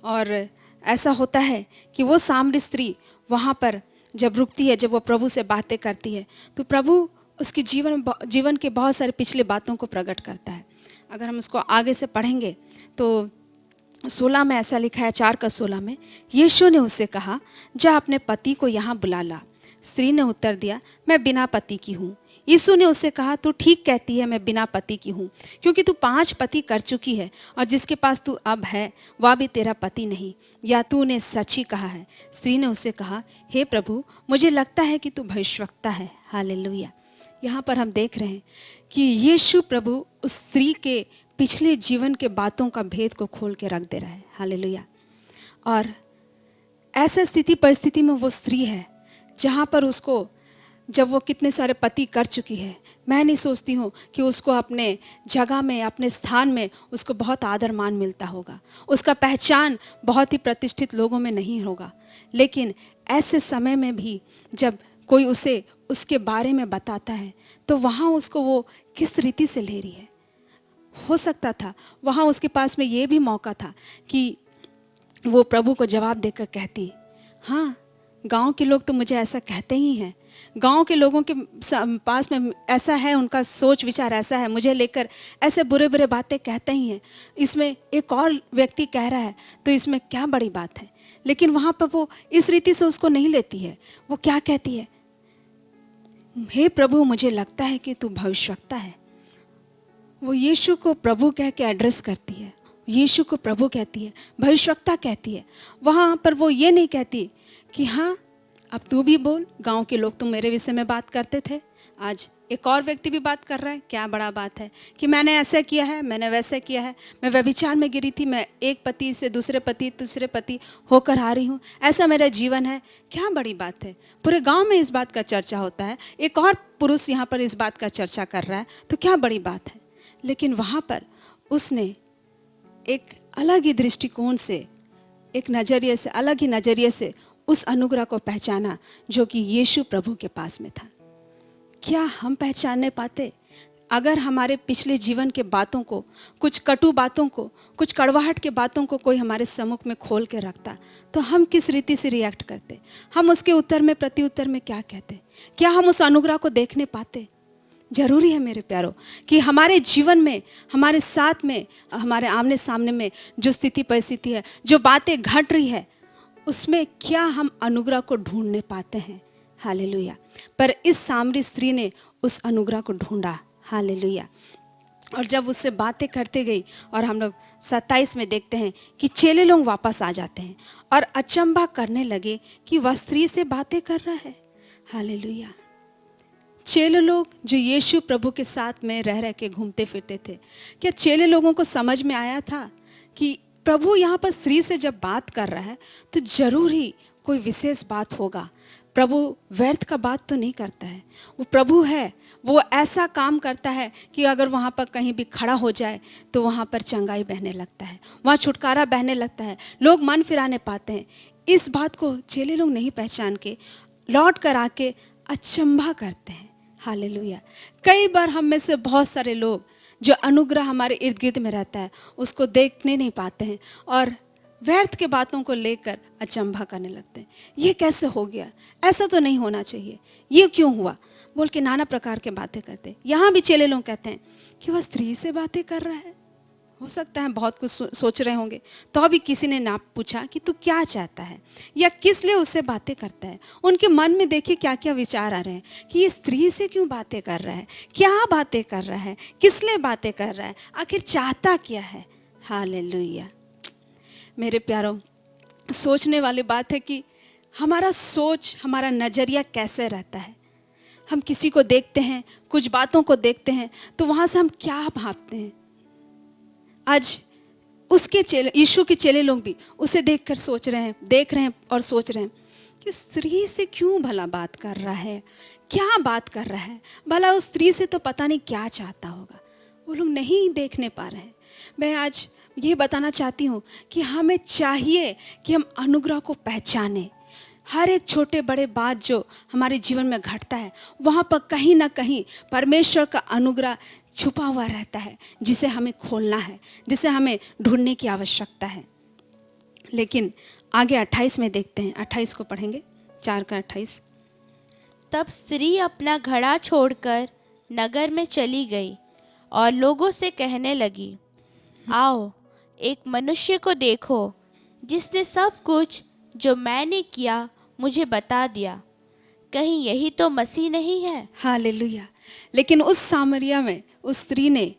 Speaker 7: और ऐसा होता है कि वो सामरी स्त्री वहाँ पर जब रुकती है, जब वो प्रभु से बातें करती है तो प्रभु उसके जीवन के बहुत सारे पिछले बातों को प्रकट करता है। अगर हम उसको आगे से पढ़ेंगे तो 16 में ऐसा लिखा है, 4:16 में, यीशु ने उससे कहा, जा अपने पति को यहाँ बुला ला। स्त्री ने उत्तर दिया, मैं बिना पति की हूँ। यीशु ने उससे कहा, तू ठीक कहती है, मैं बिना पति की हूँ, क्योंकि तू 5 पति कर चुकी है और जिसके पास तू अब है वह भी तेरा पति नहीं, या तूने सच ही कहा है। स्त्री ने उससे कहा, हे प्रभु, मुझे लगता है कि तू भविष्यवक्ता है। हालेलुया। यहाँ पर हम देख रहे हैं कि यीशु प्रभु उस स्त्री के पिछले जीवन के बातों का भेद को खोल के रख दे रहा है। हालेलुया। और ऐसा स्थिति परिस्थिति में वो स्त्री है जहाँ पर उसको, जब वो कितने सारे पति कर चुकी है, मैं नहीं सोचती हूँ कि उसको अपने जगह में, अपने स्थान में उसको बहुत आदर मान मिलता होगा, उसका पहचान बहुत ही प्रतिष्ठित लोगों में नहीं होगा। लेकिन ऐसे समय में भी जब कोई उसे उसके बारे में बताता है तो वहाँ उसको वो किस रीति से ले रही है। हो सकता था वहाँ उसके पास में ये भी मौका था कि वो प्रभु को जवाब देकर कहती, हाँ, गांव के लोग तो मुझे ऐसा कहते ही हैं, गांव के लोगों के पास में ऐसा है, उनका सोच विचार ऐसा है, मुझे लेकर ऐसे बुरे बुरे बातें कहते ही हैं, इसमें एक और व्यक्ति कह रहा है तो इसमें क्या बड़ी बात है। लेकिन वहाँ पर वो इस रीति से उसको नहीं लेती है। वो क्या कहती है, हे प्रभु, मुझे लगता है कि तू भविष्यवक्ता है। वो यीशु को प्रभु कह के एड्रेस करती है, यीशु को प्रभु कहती है, भविष्यवक्ता कहती है। वहाँ पर वो ये नहीं कहती कि हाँ अब तू भी बोल, गांव के लोग तो मेरे विषय में बात करते थे, आज एक और व्यक्ति भी बात कर रहा है, क्या बड़ा बात है कि मैंने ऐसा किया है, मैंने वैसा किया है, मैं व्यभिचार में गिरी थी, मैं एक पति से दूसरे पति होकर आ रही हूँ, ऐसा मेरा जीवन है, क्या बड़ी बात है। पूरे गांव में इस बात का चर्चा होता है, एक और पुरुष यहाँ पर इस बात का चर्चा कर रहा है, तो क्या बड़ी बात है। लेकिन वहाँ पर उसने एक अलग ही दृष्टिकोण से, एक नज़रिए से, अलग ही नज़रिए से उस अनुग्रह को पहचाना जो कि यीशु प्रभु के पास में था। क्या हम पहचानने पाते? अगर हमारे पिछले जीवन के बातों को, कुछ कटु बातों को, कुछ कड़वाहट के बातों को कोई हमारे सम्मुख में खोल के रखता तो हम किस रीति से रिएक्ट करते? हम उसके उत्तर में, प्रत्युत्तर में क्या कहते? क्या हम उस अनुग्रह को देखने पाते? जरूरी है मेरे प्यारों कि हमारे जीवन में, हमारे साथ में, हमारे आमने सामने में जो स्थिति परिस्थिति है, जो बातें घट रही है, उसमें क्या हम अनुग्रह को ढूंढने पाते हैं? हालेलुया। पर इस सामरी स्त्री ने उस अनुग्रह को ढूंढा। हालेलुया। और जब उससे बातें करते गई, और हम लोग 27 में देखते हैं कि चेले लोग वापस आ जाते हैं और अचंभा करने लगे कि वह स्त्री से बातें कर रहा है। हालेलुया। चेले लोग जो यीशु प्रभु के साथ में रह के घूमते फिरते थे, क्या चेले लोगों को समझ में आया था कि प्रभु यहाँ पर स्त्री से जब बात कर रहा है तो जरूर ही कोई विशेष बात होगा? प्रभु व्यर्थ का बात तो नहीं करता है, वो प्रभु है, वो ऐसा काम करता है कि अगर वहाँ पर कहीं भी खड़ा हो जाए तो वहाँ पर चंगाई बहने लगता है, वहाँ छुटकारा बहने लगता है, लोग मन फिराने पाते हैं। इस बात को चेले लोग नहीं पहचान के लौट कर आके अचंभा करते हैं। हालेलुया। कई बार हम में से बहुत सारे लोग जो अनुग्रह हमारे इर्द गिर्द में रहता है उसको देखने नहीं पाते हैं और व्यर्थ के बातों को लेकर अचंभा करने लगते हैं। ये कैसे हो गया? ऐसा तो नहीं होना चाहिए, ये क्यों हुआ? बोल के नाना प्रकार के बातें करते। यहाँ भी चेले लोग कहते हैं कि वह स्त्री से बातें कर रहा है। हो सकता है बहुत कुछ सोच रहे होंगे, तो अभी किसी ने ना पूछा कि तू क्या चाहता है या किस लिए उससे बातें करता है। उनके मन में देखिए क्या क्या विचार आ रहे हैं कि ये स्त्री से क्यों बातें कर रहा है, क्या बातें कर रहा है, किस लिए बातें कर रहा है, आखिर चाहता क्या है। हालेलुया। मेरे प्यारों, सोचने वाली बात है कि हमारा सोच, हमारा नज़रिया कैसे रहता है। हम किसी को देखते हैं, कुछ बातों को देखते हैं, तो वहाँ से हम क्या भावते हैं। आज उसके चेले, यीशु के चेले लोग भी उसे देख रहे हैं और सोच रहे हैं कि स्त्री से क्यों भला बात कर रहा है, क्या बात कर रहा है, भला उस स्त्री से तो पता नहीं क्या चाहता होगा। वो लोग नहीं देखने पा रहे हैं। मैं आज ये बताना चाहती हूँ कि हमें चाहिए कि हम अनुग्रह को पहचानें। हर एक छोटे बड़े बात जो हमारे जीवन में घटता है, वहाँ पर कहीं ना कहीं परमेश्वर का अनुग्रह छुपा हुआ रहता है, जिसे हमें खोलना है, जिसे हमें ढूंढने की आवश्यकता है। लेकिन आगे 28 में देखते हैं, 28 को पढ़ेंगे, 4 का 28।
Speaker 6: तब स्त्री अपना घड़ा छोड़कर नगर में चली गई और लोगों से कहने लगी, आओ एक मनुष्य को देखो जिसने सब कुछ जो मैंने किया मुझे बता दिया। कहीं यही तो मसीह नहीं है?
Speaker 7: हालेलुया। लेकिन उस सामरिया में उस स्त्री ने,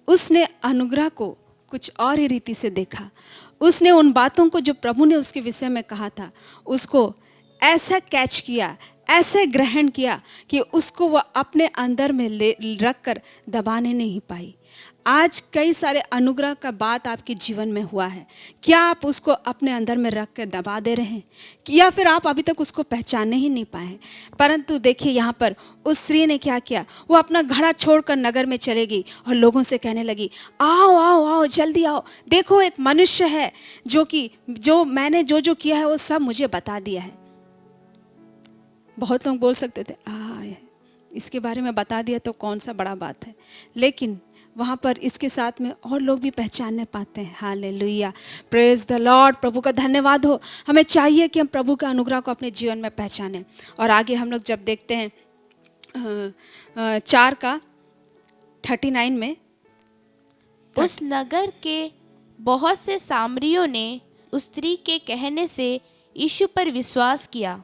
Speaker 7: उसने अनुग्रह को कुछ और ही रीति से देखा। उसने उन बातों को जो प्रभु ने उसके विषय में कहा था, उसको ऐसा कैच किया, ऐसे ग्रहण किया कि उसको वह अपने अंदर में रख कर दबाने नहीं पाई। आज कई सारे अनुग्रह का बात आपके जीवन में हुआ है, क्या आप उसको अपने अंदर में रख कर दबा दे रहे हैं, या फिर आप अभी तक उसको पहचानने ही नहीं पाए? परंतु देखिए यहाँ पर उस स्त्री ने क्या किया, वो अपना घड़ा छोड़कर नगर में चले गई और लोगों से कहने लगी, आओ आओ आओ जल्दी आओ, देखो एक मनुष्य है जो मैंने जो किया है वो सब मुझे बता दिया है। बहुत लोग बोल सकते थे, इसके बारे में बता दिया तो कौन सा बड़ा बात है, लेकिन वहाँ पर इसके साथ में और लोग भी पहचानने पाते हैं। Hallelujah, praise the Lord. प्रभु का धन्यवाद हो। हमें चाहिए कि हम प्रभु का अनुग्रह को अपने जीवन में पहचानें। और आगे हम लोग जब देखते हैं 4 का 39 में,
Speaker 6: उस नगर के बहुत से सामरियों ने उस स्त्री के कहने से यीशु पर विश्वास किया,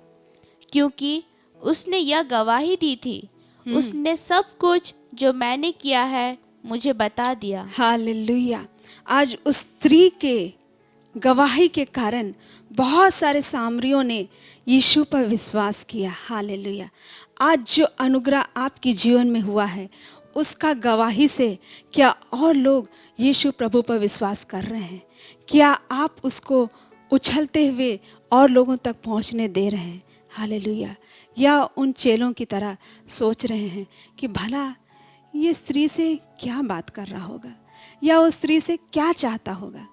Speaker 6: क्योंकि उसने यह गवाही दी थी, उसने सब कुछ जो मैंने किया है मुझे बता दिया।
Speaker 7: हालेलुया। आज उस स्त्री के गवाही के कारण बहुत सारे सामरियों ने यीशु पर विश्वास किया। हालेलुया। आज जो अनुग्रह आपके जीवन में हुआ है, उसका गवाही से क्या और लोग यीशु प्रभु पर विश्वास कर रहे हैं? क्या आप उसको उछलते हुए और लोगों तक पहुंचने दे रहे हैं? हालेलुया। या उन चेलों की तरह सोच रहे हैं कि भला ये स्त्री से क्या बात कर रहा होगा, या उस स्त्री से क्या चाहता होगा?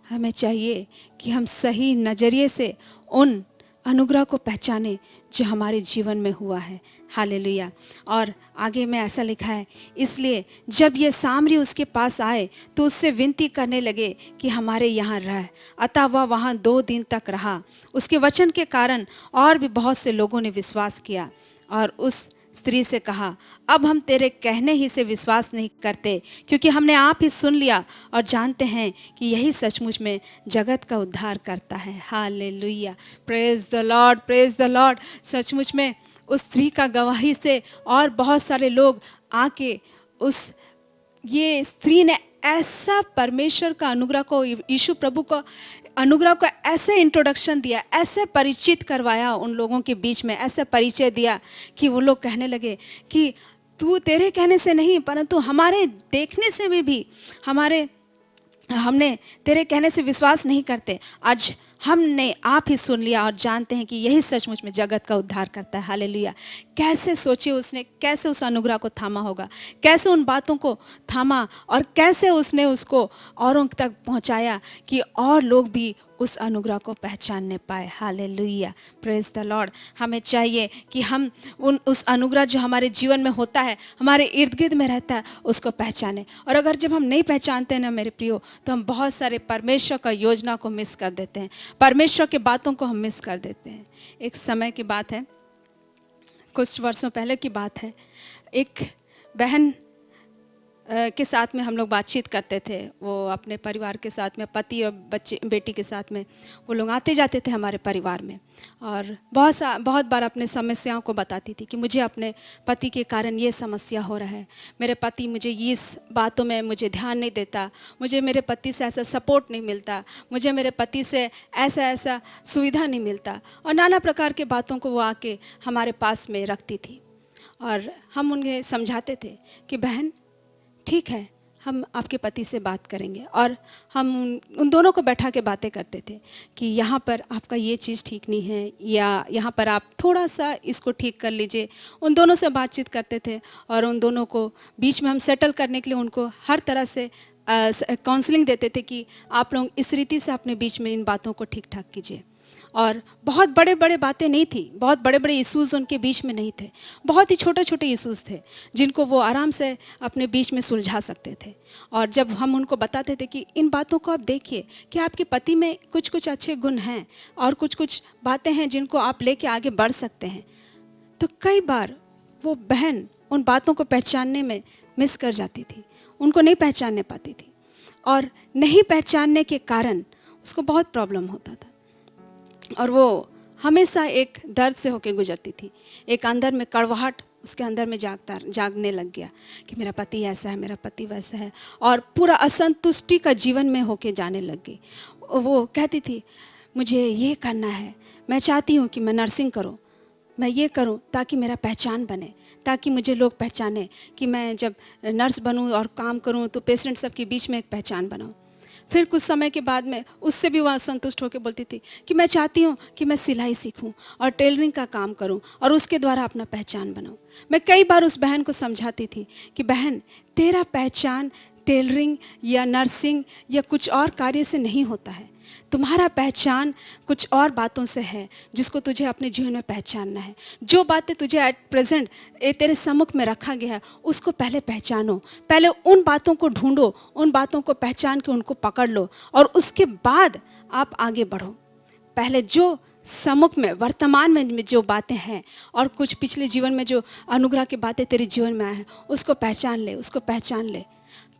Speaker 7: हमें चाहिए कि हम सही नज़रिए से उन अनुग्रह को पहचाने जो हमारे जीवन में हुआ है। हालेलुया। और आगे में ऐसा लिखा है, इसलिए जब ये सामरी उसके पास आए तो उससे विनती करने लगे कि हमारे यहाँ रह। अतः वह वहाँ 2 दिन तक रहा। उसके वचन के कारण और भी बहुत से लोगों ने विश्वास किया और उस स्त्री से कहा, अब हम तेरे कहने ही से विश्वास नहीं करते, क्योंकि हमने आप ही सुन लिया और जानते हैं कि यही सचमुच में जगत का उद्धार करता है। Hallelujah, praise the Lord, praise the Lord. सचमुच में उस स्त्री का गवाही से और बहुत सारे लोग आके ये स्त्री ने ऐसा परमेश्वर का अनुग्रह को, यीशु प्रभु को अनुग्रह को ऐसे इंट्रोडक्शन दिया, ऐसे परिचित करवाया उन लोगों के बीच में, ऐसे परिचय दिया कि वो लोग कहने लगे कि तू तेरे कहने से नहीं, परंतु हमारे देखने से भी हमने तेरे कहने से विश्वास नहीं करते। आज हमने आप ही सुन लिया और जानते हैं कि यही सचमुच में जगत का उद्धार करता है। हालेलुया। कैसे सोचिए उसने कैसे उस अनुग्रह को थामा होगा, कैसे उन बातों को थामा और कैसे उसने उसको औरों तक पहुंचाया कि और लोग भी उस अनुग्रह को पहचानने पाए। Hallelujah, praise the Lord. हमें चाहिए कि हम उस अनुग्रह जो हमारे जीवन में होता है, हमारे इर्द गिर्द में रहता है, उसको पहचाने। और अगर जब हम नहीं पहचानते हैं ना मेरे प्रियो, तो हम बहुत सारे परमेश्वर का योजना को मिस कर देते हैं, परमेश्वर के बातों को हम मिस कर देते हैं। एक समय की बात है, कुछ वर्षों पहले की बात है, एक बहन के साथ में हम लोग बातचीत करते थे। वो अपने परिवार के साथ में, पति और बच्चे बेटी के साथ में वो लोग आते जाते थे हमारे परिवार में, और बहुत बार अपने समस्याओं को बताती थी कि मुझे अपने पति के कारण ये समस्या हो रहा है, मेरे पति मुझे इस बातों में मुझे ध्यान नहीं देता, मुझे मेरे पति से ऐसा सपोर्ट नहीं मिलता, मुझे मेरे पति से ऐसा सुविधा नहीं मिलता, और नाना प्रकार के बातों को वो आके हमारे पास में रखती थी। और हम उन्हें समझाते थे कि बहन ठीक है, हम आपके पति से बात करेंगे, और हम उन दोनों को बैठा के बातें करते थे कि यहाँ पर आपका ये चीज़ ठीक नहीं है, या यहाँ पर आप थोड़ा सा इसको ठीक कर लीजिए। उन दोनों से बातचीत करते थे और उन दोनों को बीच में हम सेटल करने के लिए उनको हर तरह से काउंसलिंग देते थे कि आप लोग इस रीति से अपने बीच में इन बातों को ठीक ठाक कीजिए। और बहुत बड़े बड़े बातें नहीं थी, बहुत बड़े बड़े इश्यूज़ उनके बीच में नहीं थे, बहुत ही छोटे छोटे इश्यूज़ थे जिनको वो आराम से अपने बीच में सुलझा सकते थे। और जब हम उनको बताते थे कि इन बातों को आप देखिए कि आपके पति में कुछ कुछ अच्छे गुण हैं और कुछ कुछ बातें हैं जिनको आप लेके आगे बढ़ सकते हैं, तो कई बार वो बहन उन बातों को पहचानने में मिस कर जाती थी, उनको नहीं पहचानने पाती थी, और नहीं पहचानने के कारण उसको बहुत प्रॉब्लम होता था और वो हमेशा एक दर्द से होकर गुजरती थी। एक अंदर में कड़वाहट उसके अंदर में जागने लग गया कि मेरा पति ऐसा है, मेरा पति वैसा है, और पूरा असंतुष्टि का जीवन में होके जाने लग गई। वो कहती थी मुझे ये करना है, मैं चाहती हूँ कि मैं नर्सिंग करूँ, मैं ये करूँ ताकि मेरा पहचान बने, ताकि मुझे लोग पहचाने कि मैं जब नर्स बनूँ और काम करूँ तो पेशेंट सबके बीच में एक पहचान बनाऊँ। फिर कुछ समय के बाद में उससे भी वह असंतुष्ट होकर बोलती थी कि मैं चाहती हूँ कि मैं सिलाई सीखूं और टेलरिंग का काम करूं और उसके द्वारा अपना पहचान बनाऊं। मैं कई बार उस बहन को समझाती थी कि बहन, तेरा पहचान टेलरिंग या नर्सिंग या कुछ और कार्य से नहीं होता है, तुम्हारा पहचान कुछ और बातों से है जिसको तुझे अपने जीवन में पहचानना है। जो बातें तुझे एट प्रेजेंट तेरे सम्मुख में रखा गया है उसको पहले पहचानो, पहले उन बातों को ढूंढो, उन बातों को पहचान के उनको पकड़ लो और उसके बाद आप आगे बढ़ो। पहले जो सम्मुख में वर्तमान में जो बातें हैं और कुछ पिछले जीवन में जो अनुग्रह की बातें तेरे जीवन में आए हैं उसको पहचान ले, उसको पहचान ले।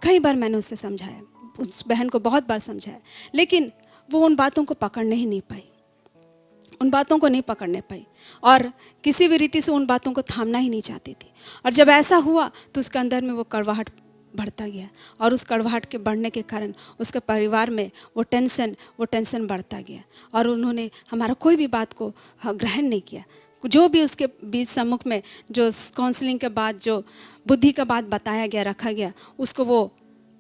Speaker 7: कई बार मैंने उससे समझाया, उस बहन को बहुत बार समझाया, लेकिन वो उन बातों को पकड़ने ही नहीं पाई, उन बातों को नहीं पकड़ने पाई और किसी भी रीति से उन बातों को थामना ही नहीं चाहती थी। और जब ऐसा हुआ तो उसके अंदर में वो कड़वाहट बढ़ता गया और उस कड़वाहट के बढ़ने के कारण उसके परिवार में वो टेंशन बढ़ता गया और उन्होंने हमारा कोई भी बात को ग्रहण नहीं किया। जो भी उसके बीच सम्मुख में जो काउंसलिंग के बाद जो बुद्धि का बात बताया गया, रखा गया, उसको वो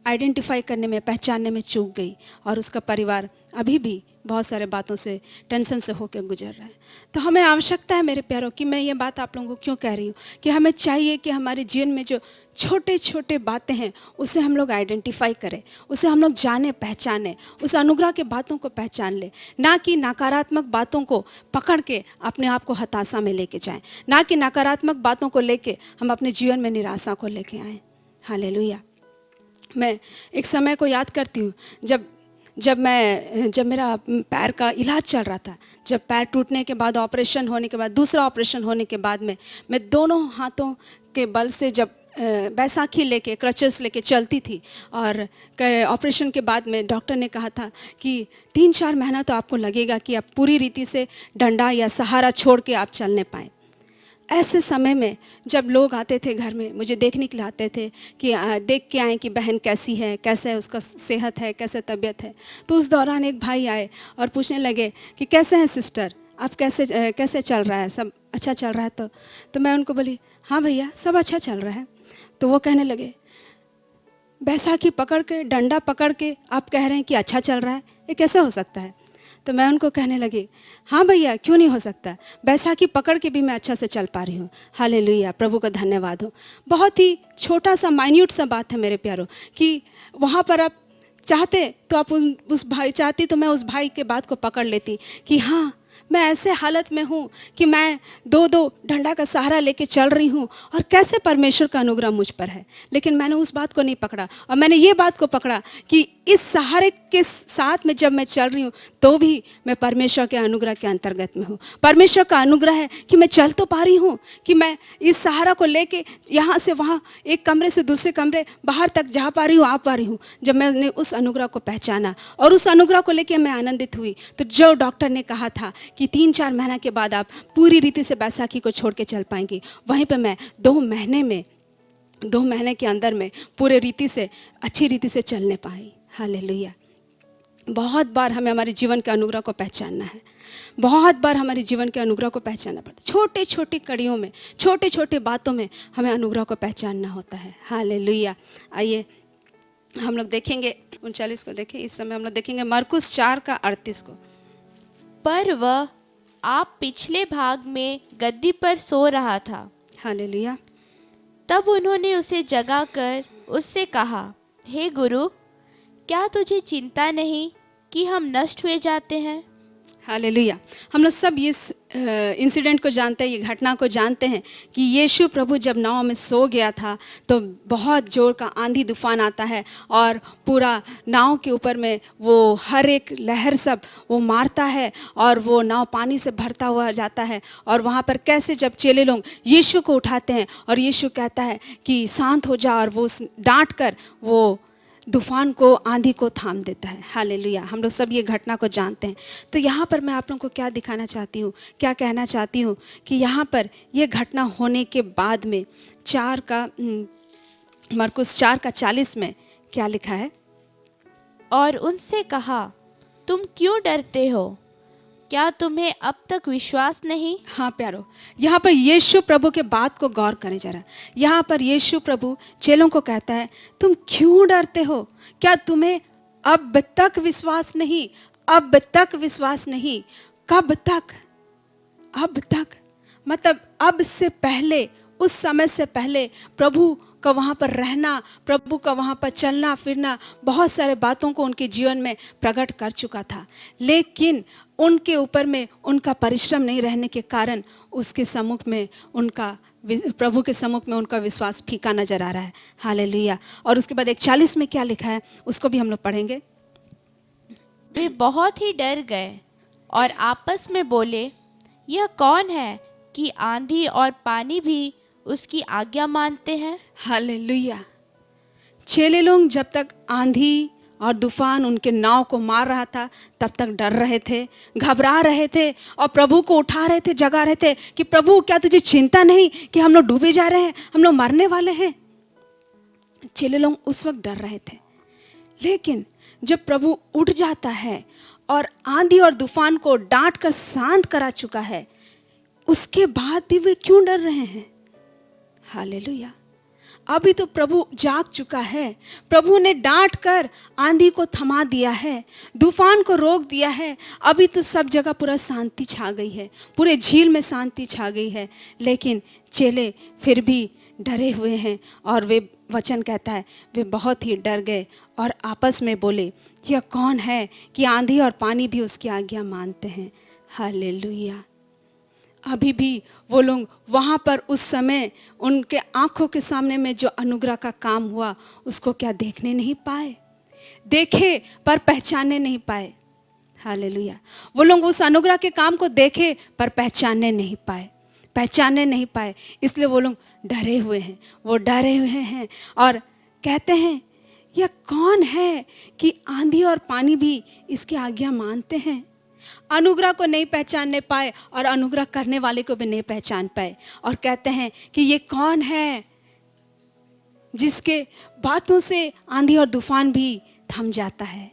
Speaker 7: आइडेंटिफाई करने में, पहचानने में चूक गई और उसका परिवार अभी भी बहुत सारे बातों से, टेंशन से होकर गुजर रहा है। तो हमें आवश्यकता है मेरे प्यारों कि मैं ये बात आप लोगों को क्यों कह रही हूँ कि हमें चाहिए कि हमारे जीवन में जो छोटे छोटे बातें हैं उसे हम लोग आइडेंटिफाई करें, उसे हम लोग जाने, पहचाने, उस अनुग्रह के बातों को पहचान ले, ना कि नकारात्मक बातों को पकड़ के अपने आप को हताशा में लेके जाएं, ना कि नकारात्मक बातों को लेके हम अपने जीवन में निराशा को लेके आएँ। हालेलुया। मैं एक समय को याद करती हूँ जब मेरा पैर का इलाज चल रहा था, जब पैर टूटने के बाद, ऑपरेशन होने के बाद, दूसरा ऑपरेशन होने के बाद में मैं दोनों हाथों के बल से जब बैसाखी लेके, क्रचेस लेके चलती थी और ऑपरेशन के बाद में डॉक्टर ने कहा था कि 3-4 महीना तो आपको लगेगा कि आप पूरी रीति से डंडा या सहारा छोड़ के आप चलने पाएँ। ऐसे समय में जब लोग आते थे घर में, मुझे देखने के लिए आते थे कि देख के आएँ कि बहन कैसी है, कैसे उसका सेहत है, कैसे तबीयत है, तो उस दौरान एक भाई आए और पूछने लगे कि कैसे हैं सिस्टर, आप कैसे चल रहा है, सब अच्छा चल रहा है? तो मैं उनको बोली हाँ भैया सब अच्छा चल रहा है। तो वो कहने लगे बैसाखी पकड़ के, डंडा पकड़ के आप कह रहे हैं कि अच्छा चल रहा है, ये कैसे हो सकता है? तो मैं उनको कहने लगी हाँ भैया क्यों नहीं हो सकता, बैसाखी पकड़ के भी मैं अच्छा से चल पा रही हूँ। हालेलुया, प्रभु का धन्यवाद हो। बहुत ही छोटा सा माइन्यूट सा बात है मेरे प्यारों कि वहाँ पर आप चाहते तो आप उस भाई चाहती तो मैं उस भाई के बात को पकड़ लेती कि हाँ मैं ऐसे हालत में हूँ कि मैं 2-2 डंडा का सहारा लेके चल रही हूँ और कैसे परमेश्वर का अनुग्रह मुझ पर है। लेकिन मैंने उस बात को नहीं पकड़ा और मैंने ये बात को पकड़ा कि इस सहारे के साथ में जब मैं चल रही हूँ तो भी मैं परमेश्वर के अनुग्रह के अंतर्गत में हूँ। परमेश्वर का अनुग्रह है कि मैं चल तो पा रही हूँ, कि मैं इस सहारा को लेके यहाँ से वहाँ, एक कमरे से दूसरे कमरे, बाहर तक जा पा रही हूँ, आ पा रही हूँ। जब मैंने उस अनुग्रह को पहचाना और उस अनुग्रह को लेके मैं आनंदित हुई, तो जो डॉक्टर ने कहा था कि 3-4 महीना के बाद आप पूरी रीति से बैसाखी को छोड़ के चल पाएंगी, वहीं पर मैं 2 महीने के अंदर में पूरे रीति से, अच्छी रीति से चलने पाई। हालेलुया। बहुत बार हमें हमारे जीवन के अनुग्रह को पहचानना है। बहुत बार हमारे जीवन के अनुग्रह को पहचानना पड़ता है। छोटे छोटे कड़ियों में, छोटे छोटे बातों में हमें अनुग्रह को पहचानना होता है। हालेलुया। आइए हम लोग देखेंगे 39 को। देखें, इस समय हम लोग देखेंगे मरकुस 4:38 को।
Speaker 6: पर वह आप पिछले भाग में गद्दी पर सो रहा था।
Speaker 7: हालेलुया।
Speaker 6: तब उन्होंने उसे जगाकर उससे कहा, हे गुरु, क्या तुझे चिंता नहीं कि हम नष्ट हुए जाते हैं?
Speaker 7: हालेलुया। हम लोग सब इस इंसिडेंट को जानते हैं, ये घटना को जानते हैं कि यीशु प्रभु जब नाव में सो गया था तो बहुत जोर का आंधी तूफान आता है और पूरा नाव के ऊपर में वो हर एक लहर सब वो मारता है और वो नाव पानी से भरता हुआ जाता है। और वहाँ पर कैसे जब चेले लोग यीशु को उठाते हैं और यीशु कहता है कि शांत हो जा, और वो डांट कर वो तूफान को, आंधी को थाम देता है। हालेलुया। हम लोग सब ये घटना को जानते हैं। तो यहाँ पर मैं आप लोगों को क्या दिखाना चाहती हूँ, क्या कहना चाहती हूँ कि यहाँ पर ये घटना होने के बाद में मरकुस 4:40 में क्या लिखा है?
Speaker 6: और उनसे कहा, तुम क्यों डरते हो? क्या तुम्हें अब तक विश्वास नहीं?
Speaker 7: हाँ प्यारो, यहाँ पर यीशु प्रभु के बात को गौर करें जरा। यहाँ पर यीशु प्रभु चेलों को कहता है, तुम क्यों डरते हो? क्या तुम्हें अब तक विश्वास नहीं? अब तक विश्वास नहीं? कब तक? अब तक मतलब अब से पहले, उस समय से पहले प्रभु का वहाँ पर रहना, प्रभु का वहाँ पर चलना फिरना, बहुत सारे बातों को उनके जीवन में प्रकट कर चुका था। लेकिन उनके ऊपर में उनका परिश्रम नहीं रहने के कारण उसके सम्मुख में उनका, प्रभु के सम्मुख में उनका विश्वास फीका नजर आ रहा है। हालेलुया। और उसके बाद 41 में क्या लिखा है उसको भी हम लोग पढ़ेंगे।
Speaker 6: वे बहुत ही डर गए और आपस में बोले, यह कौन है कि आंधी और पानी भी उसकी आज्ञा मानते हैं?
Speaker 7: हालेलुया। चेले लोग जब तक आंधी और तूफान उनके नाव को मार रहा था तब तक डर रहे थे, घबरा रहे थे और प्रभु को उठा रहे थे, जगा रहे थे कि प्रभु क्या तुझे चिंता नहीं कि हम लोग डूबे जा रहे हैं, हम लोग मरने वाले हैं। चेले लोग उस वक्त डर रहे थे। लेकिन जब प्रभु उठ जाता है और आंधी और तूफान को डांट कर शांत करा चुका है, उसके बाद भी वे क्यों डर रहे हैं? हालेलुया। अभी तो प्रभु जाग चुका है। प्रभु ने डांट कर आंधी को थमा दिया है, तूफान को रोक दिया है। अभी तो सब जगह पूरा शांति छा गई है, पूरे झील में शांति छा गई है। लेकिन चेले फिर भी डरे हुए हैं और वे, वचन कहता है, वे बहुत ही डर गए और आपस में बोले, यह कौन है कि आंधी और पानी भी उसकी आज्ञा मानते हैं? हालेलुया। अभी भी वो लोग वहाँ पर उस समय उनके आंखों के सामने में जो अनुग्रह का काम हुआ उसको क्या देखने नहीं पाए? देखे पर पहचानने नहीं पाए। हालेलुया। वो लोग उस अनुग्रह के काम को देखे पर पहचानने नहीं पाए, पहचानने नहीं पाए। इसलिए वो लोग डरे हुए हैं, वो डरे हुए हैं और कहते हैं, यह कौन है कि आंधी और पानी भी इसकी आज्ञा मानते हैं? अनुग्रह को नहीं पहचानने पाए और अनुग्रह करने वाले को भी नहीं पहचान पाए और कहते हैं कि ये कौन है जिसके बातों से आंधी और तूफान भी थम जाता है।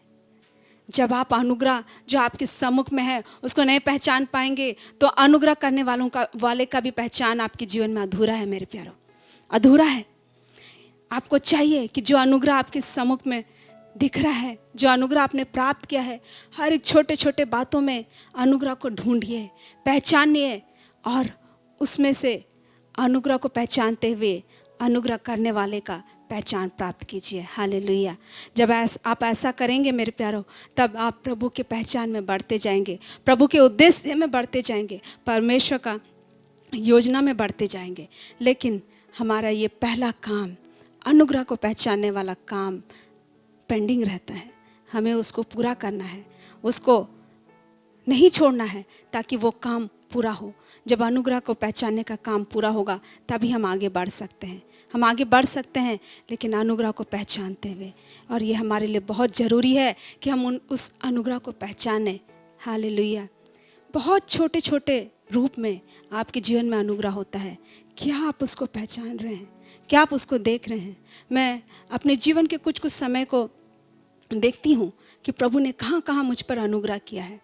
Speaker 7: जब आप अनुग्रह जो आपके सम्मुख में है उसको नहीं पहचान पाएंगे तो अनुग्रह करने वाले का भी पहचान आपके जीवन में अधूरा है मेरे प्यारों, अधूरा है। आपको चाहिए कि जो अनुग्रह आपके सम्मुख में दिख रहा है, जो अनुग्रह आपने प्राप्त किया है, हर एक छोटे छोटे बातों में अनुग्रह को ढूंढिए, पहचानिए और उसमें से अनुग्रह को पहचानते हुए अनुग्रह करने वाले का पहचान प्राप्त कीजिए। हालेलुया। जब आप ऐसा करेंगे मेरे प्यारों, तब आप प्रभु के पहचान में बढ़ते जाएंगे, प्रभु के उद्देश्य में बढ़ते जाएंगे, परमेश्वर का योजना में बढ़ते जाएंगे। लेकिन हमारा ये पहला काम, अनुग्रह को पहचानने वाला काम पेंडिंग रहता है। हमें उसको पूरा करना है, उसको नहीं छोड़ना है ताकि वो काम पूरा हो। जब अनुग्रह को पहचानने का काम पूरा होगा तभी हम आगे बढ़ सकते हैं। हम आगे बढ़ सकते हैं लेकिन अनुग्रह को पहचानते हुए, और ये हमारे लिए बहुत ज़रूरी है कि हम उस अनुग्रह को पहचानें। हालेलुया। बहुत छोटे छोटे रूप में आपके जीवन में अनुग्रह होता है। क्या आप उसको पहचान रहे हैं? क्या आप उसको देख रहे हैं? मैं अपने जीवन के कुछ समय को देखती हूँ कि प्रभु ने कहाँ कहाँ मुझ पर अनुग्रह किया है।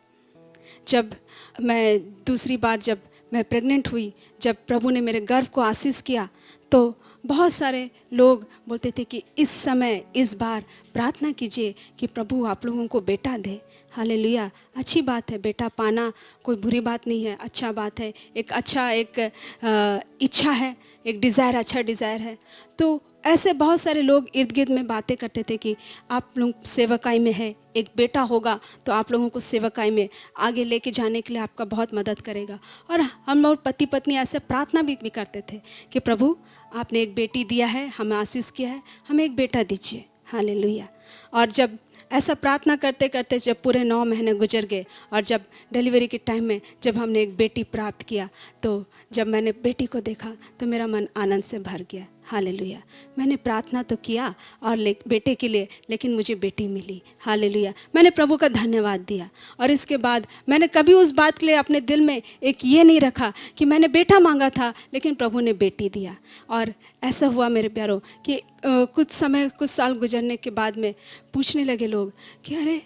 Speaker 7: जब मैं दूसरी बार जब मैं प्रेग्नेंट हुई, जब प्रभु ने मेरे गर्भ को आशीष किया, तो बहुत सारे लोग बोलते थे कि इस समय इस बार प्रार्थना कीजिए कि प्रभु आप लोगों को बेटा दे। हालेलुया, अच्छी बात है, बेटा पाना कोई बुरी बात नहीं है, अच्छा बात है, एक अच्छा इच्छा है, एक डिज़ायर, अच्छा डिज़ायर है। तो ऐसे बहुत सारे लोग इर्द गिर्द में बातें करते थे कि आप लोग सेवकाई में है, एक बेटा होगा तो आप लोगों को सेवकाई में आगे लेके जाने के लिए आपका बहुत मदद करेगा। और हम लोग पति पत्नी ऐसे प्रार्थना भी करते थे कि प्रभु आपने एक बेटी दिया है, हमें आशीष किया है, हमें एक बेटा दीजिए। हालेलुया। और जब ऐसा प्रार्थना करते करते जब पूरे 9 महीने गुजर गए और जब डिलीवरी के टाइम में जब हमने एक बेटी प्राप्त किया, तो जब मैंने बेटी को देखा तो मेरा मन आनंद से भर गया। हालेलुया। मैंने प्रार्थना तो किया और बेटे के लिए, लेकिन मुझे बेटी मिली। हालेलुया। मैंने प्रभु का धन्यवाद दिया और इसके बाद मैंने कभी उस बात के लिए अपने दिल में एक ये नहीं रखा कि मैंने बेटा मांगा था लेकिन प्रभु ने बेटी दिया। और ऐसा हुआ मेरे प्यारों कि कुछ साल गुजरने के बाद में पूछने लगे लोग कि अरे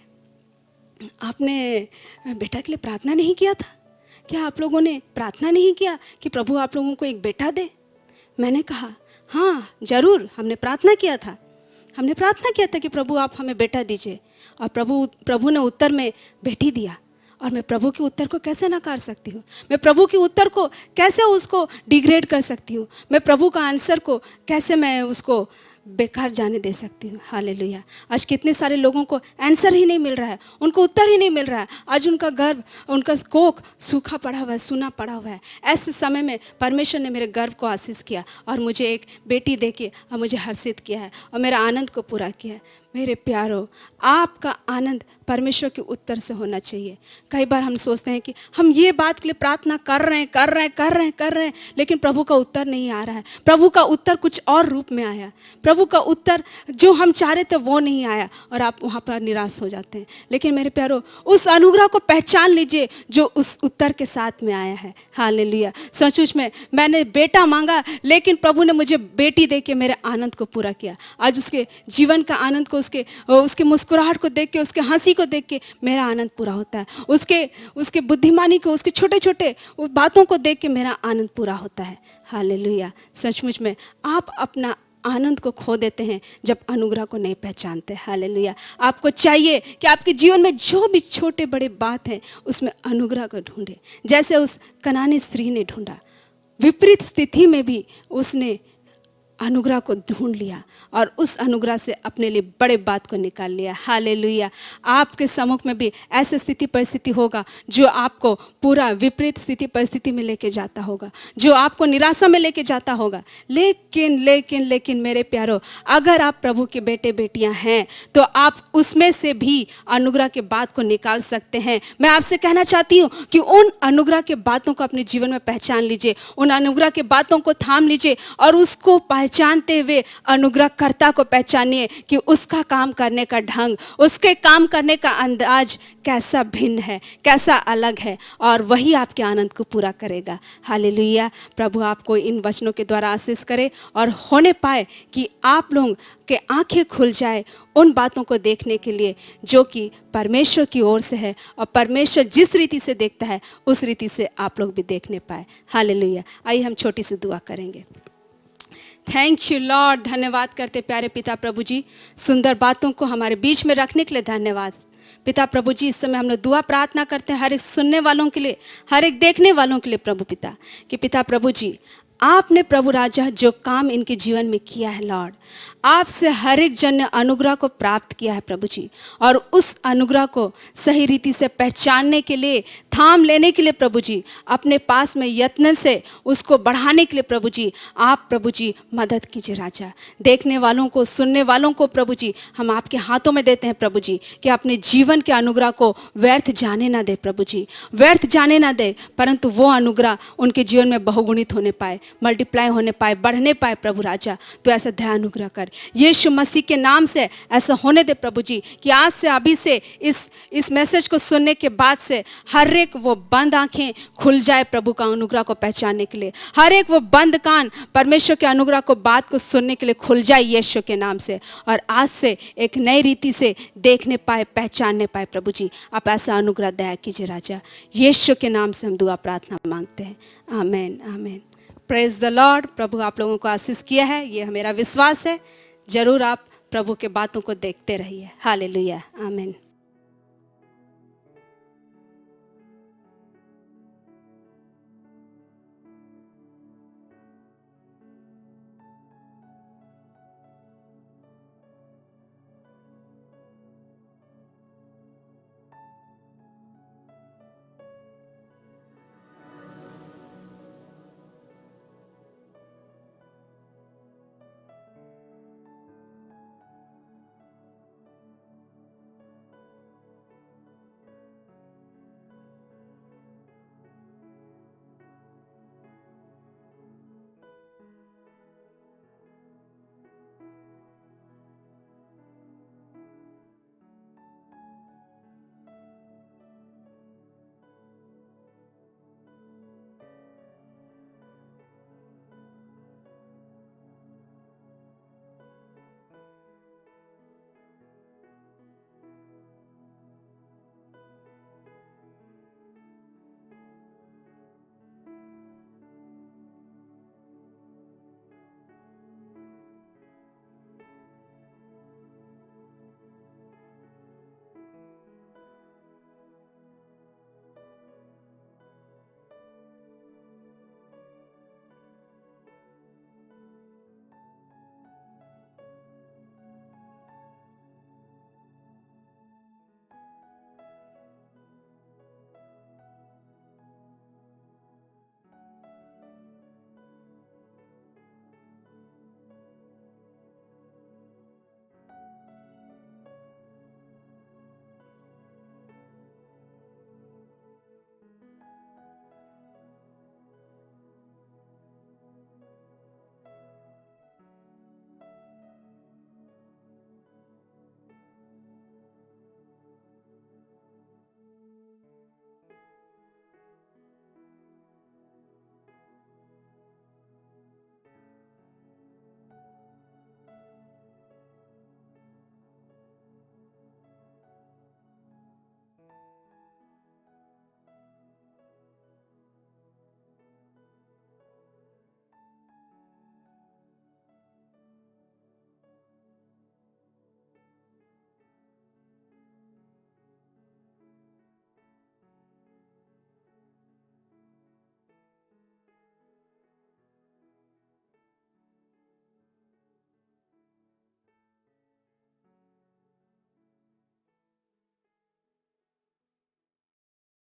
Speaker 7: आपने बेटा के लिए प्रार्थना नहीं किया था क्या? आप लोगों ने प्रार्थना नहीं किया कि प्रभु आप लोगों को एक बेटा दे? मैंने कहा हाँ ज़रूर, हमने प्रार्थना किया था। हमने प्रार्थना किया था कि प्रभु आप हमें बेटा दीजिए, और प्रभु ने उत्तर में बेटी दिया। और मैं प्रभु के उत्तर को कैसे नकार सकती हूँ? मैं प्रभु के उत्तर को कैसे उसको डिग्रेड कर सकती हूँ? मैं प्रभु का आंसर को कैसे मैं उसको बेकार जाने दे सकती हूँ? हालेलुया। आज कितने सारे लोगों को आंसर ही नहीं मिल रहा है, उनको उत्तर ही नहीं मिल रहा है। आज उनका गर्भ, उनका कोख सूखा पड़ा हुआ है, सूना पड़ा हुआ है। ऐसे समय में परमेश्वर ने मेरे गर्भ को आशीष किया और मुझे एक बेटी देके और मुझे हर्षित किया है और मेरा आनंद को पूरा किया है। मेरे प्यारों, आपका आनंद परमेश्वर के उत्तर से होना चाहिए। कई बार हम सोचते हैं कि हम ये बात के लिए प्रार्थना कर रहे हैं, लेकिन प्रभु का उत्तर नहीं आ रहा है। प्रभु का उत्तर कुछ और रूप में आया, प्रभु का उत्तर जो हम चाह रहे थे वो नहीं आया और आप वहाँ पर निराश हो जाते हैं। लेकिन मेरे प्यारों, उस अनुग्रह को पहचान लीजिए जो उस उत्तर के साथ में आया है। हालेलुया। सचमुच में मैंने बेटा मांगा, लेकिन प्रभु ने मुझे बेटी दे के मेरे आनंद को पूरा किया। आज उसके जीवन का आनंद को, उसके मुस्कुराहट को देख के, उसके हंसी को देख के मेरा आनंद पूरा होता है। उसके बुद्धिमानी को, उसके छोटे छोटे बातों को देख के मेरा आनंद पूरा होता है। हालेलुया। सचमुच में आप अपना आनंद को खो देते हैं जब अनुग्रह को नहीं पहचानते। हालेलुया। आपको चाहिए कि आपके जीवन में जो भी छोटे बड़े बात है उसमें अनुग्रह को ढूंढे, जैसे उस कनानी स्त्री ने ढूंढा। विपरीत स्थिति में भी उसने अनुग्रह को ढूंढ लिया और उस अनुग्रह से अपने लिए बड़े बात को निकाल लिया। हालेलुया। आपके सम्मुख में भी ऐसी स्थिति परिस्थिति होगा जो आपको पूरा विपरीत स्थिति परिस्थिति में लेके जाता होगा, जो आपको निराशा में लेके जाता होगा। लेकिन मेरे प्यारो, अगर आप प्रभु के बेटे बेटियां हैं तो आप उसमें से भी अनुग्रह के बात को निकाल सकते हैं। मैं आपसे कहना चाहती हूँ कि उन अनुग्रह के बातों को अपने जीवन में पहचान लीजिए, उन अनुग्रह के बातों को थाम लीजिए और उसको पहचानते हुए अनुग्रहकर्ता को पहचानिए कि उसका काम करने का ढंग, उसके काम करने का अंदाज कैसा भिन्न है, कैसा अलग है, और वही आपके आनंद को पूरा करेगा। हालेलुया। प्रभु आपको इन वचनों के द्वारा आशीष करे और होने पाए कि आप लोग के आंखें खुल जाए उन बातों को देखने के लिए जो कि परमेश्वर की ओर से है, और परमेश्वर जिस रीति से देखता है उस रीति से आप लोग भी देखने पाए। हालेलुया। आइए हम छोटी सी दुआ करेंगे। Thank you Lord. धन्यवाद करते प्यारे पिता प्रभु जी, सुंदर बातों को हमारे बीच में रखने के लिए धन्यवाद। पिता प्रभु जी, इस समय हम लोग दुआ प्रार्थना करते हैं हर एक सुनने वालों के लिए, हर एक देखने वालों के लिए प्रभु पिता, कि पिता प्रभु जी आपने प्रभु राजा जो काम इनके जीवन में किया है लॉर्ड, आपसे हर एक जन ने अनुग्रह को प्राप्त किया है प्रभु जी, और उस अनुग्रह को सही रीति से पहचानने के लिए, थाम लेने के लिए प्रभु जी, अपने पास में यत्न से उसको बढ़ाने के लिए प्रभु जी आप प्रभु जी मदद कीजिए राजा। देखने वालों को, सुनने वालों को प्रभु जी हम आपके हाथों में देते हैं प्रभु जी, कि अपने जीवन के अनुग्रह को व्यर्थ जाने ना दे प्रभु जी, व्यर्थ जाने ना दे, परंतु वो अनुग्रह उनके जीवन में बहुगुणित होने पाए, मल्टीप्लाई होने पाए, बढ़ने पाए प्रभु राजा। तो ऐसा दया अनुग्रह कर यीशु मसीह के नाम से ऐसा होने दे प्रभु जी, कि आज से अभी से इस मैसेज को सुनने के बाद से हर एक एक वो बंद आंखें खुल जाए प्रभु का अनुग्रह को पहचानने के लिए, हर एक वो बंद कान परमेश्वर के अनुग्रह को बात को सुनने के लिए खुल जाए यीशु के नाम से, और आज से एक नई रीति से देखने पाए, पहचानने पाए। प्रभु जी आप ऐसा अनुग्रह दया कीजिए राजा, यीशु के नाम से हम दुआ प्रार्थना मांगते हैं, amen amen. Praise the Lord. प्रभु आप लोगों को आशीष किया है, ये मेरा विश्वास है। जरूर आप प्रभु के बातों को देखते रहिए। हालेलुया, आमीन।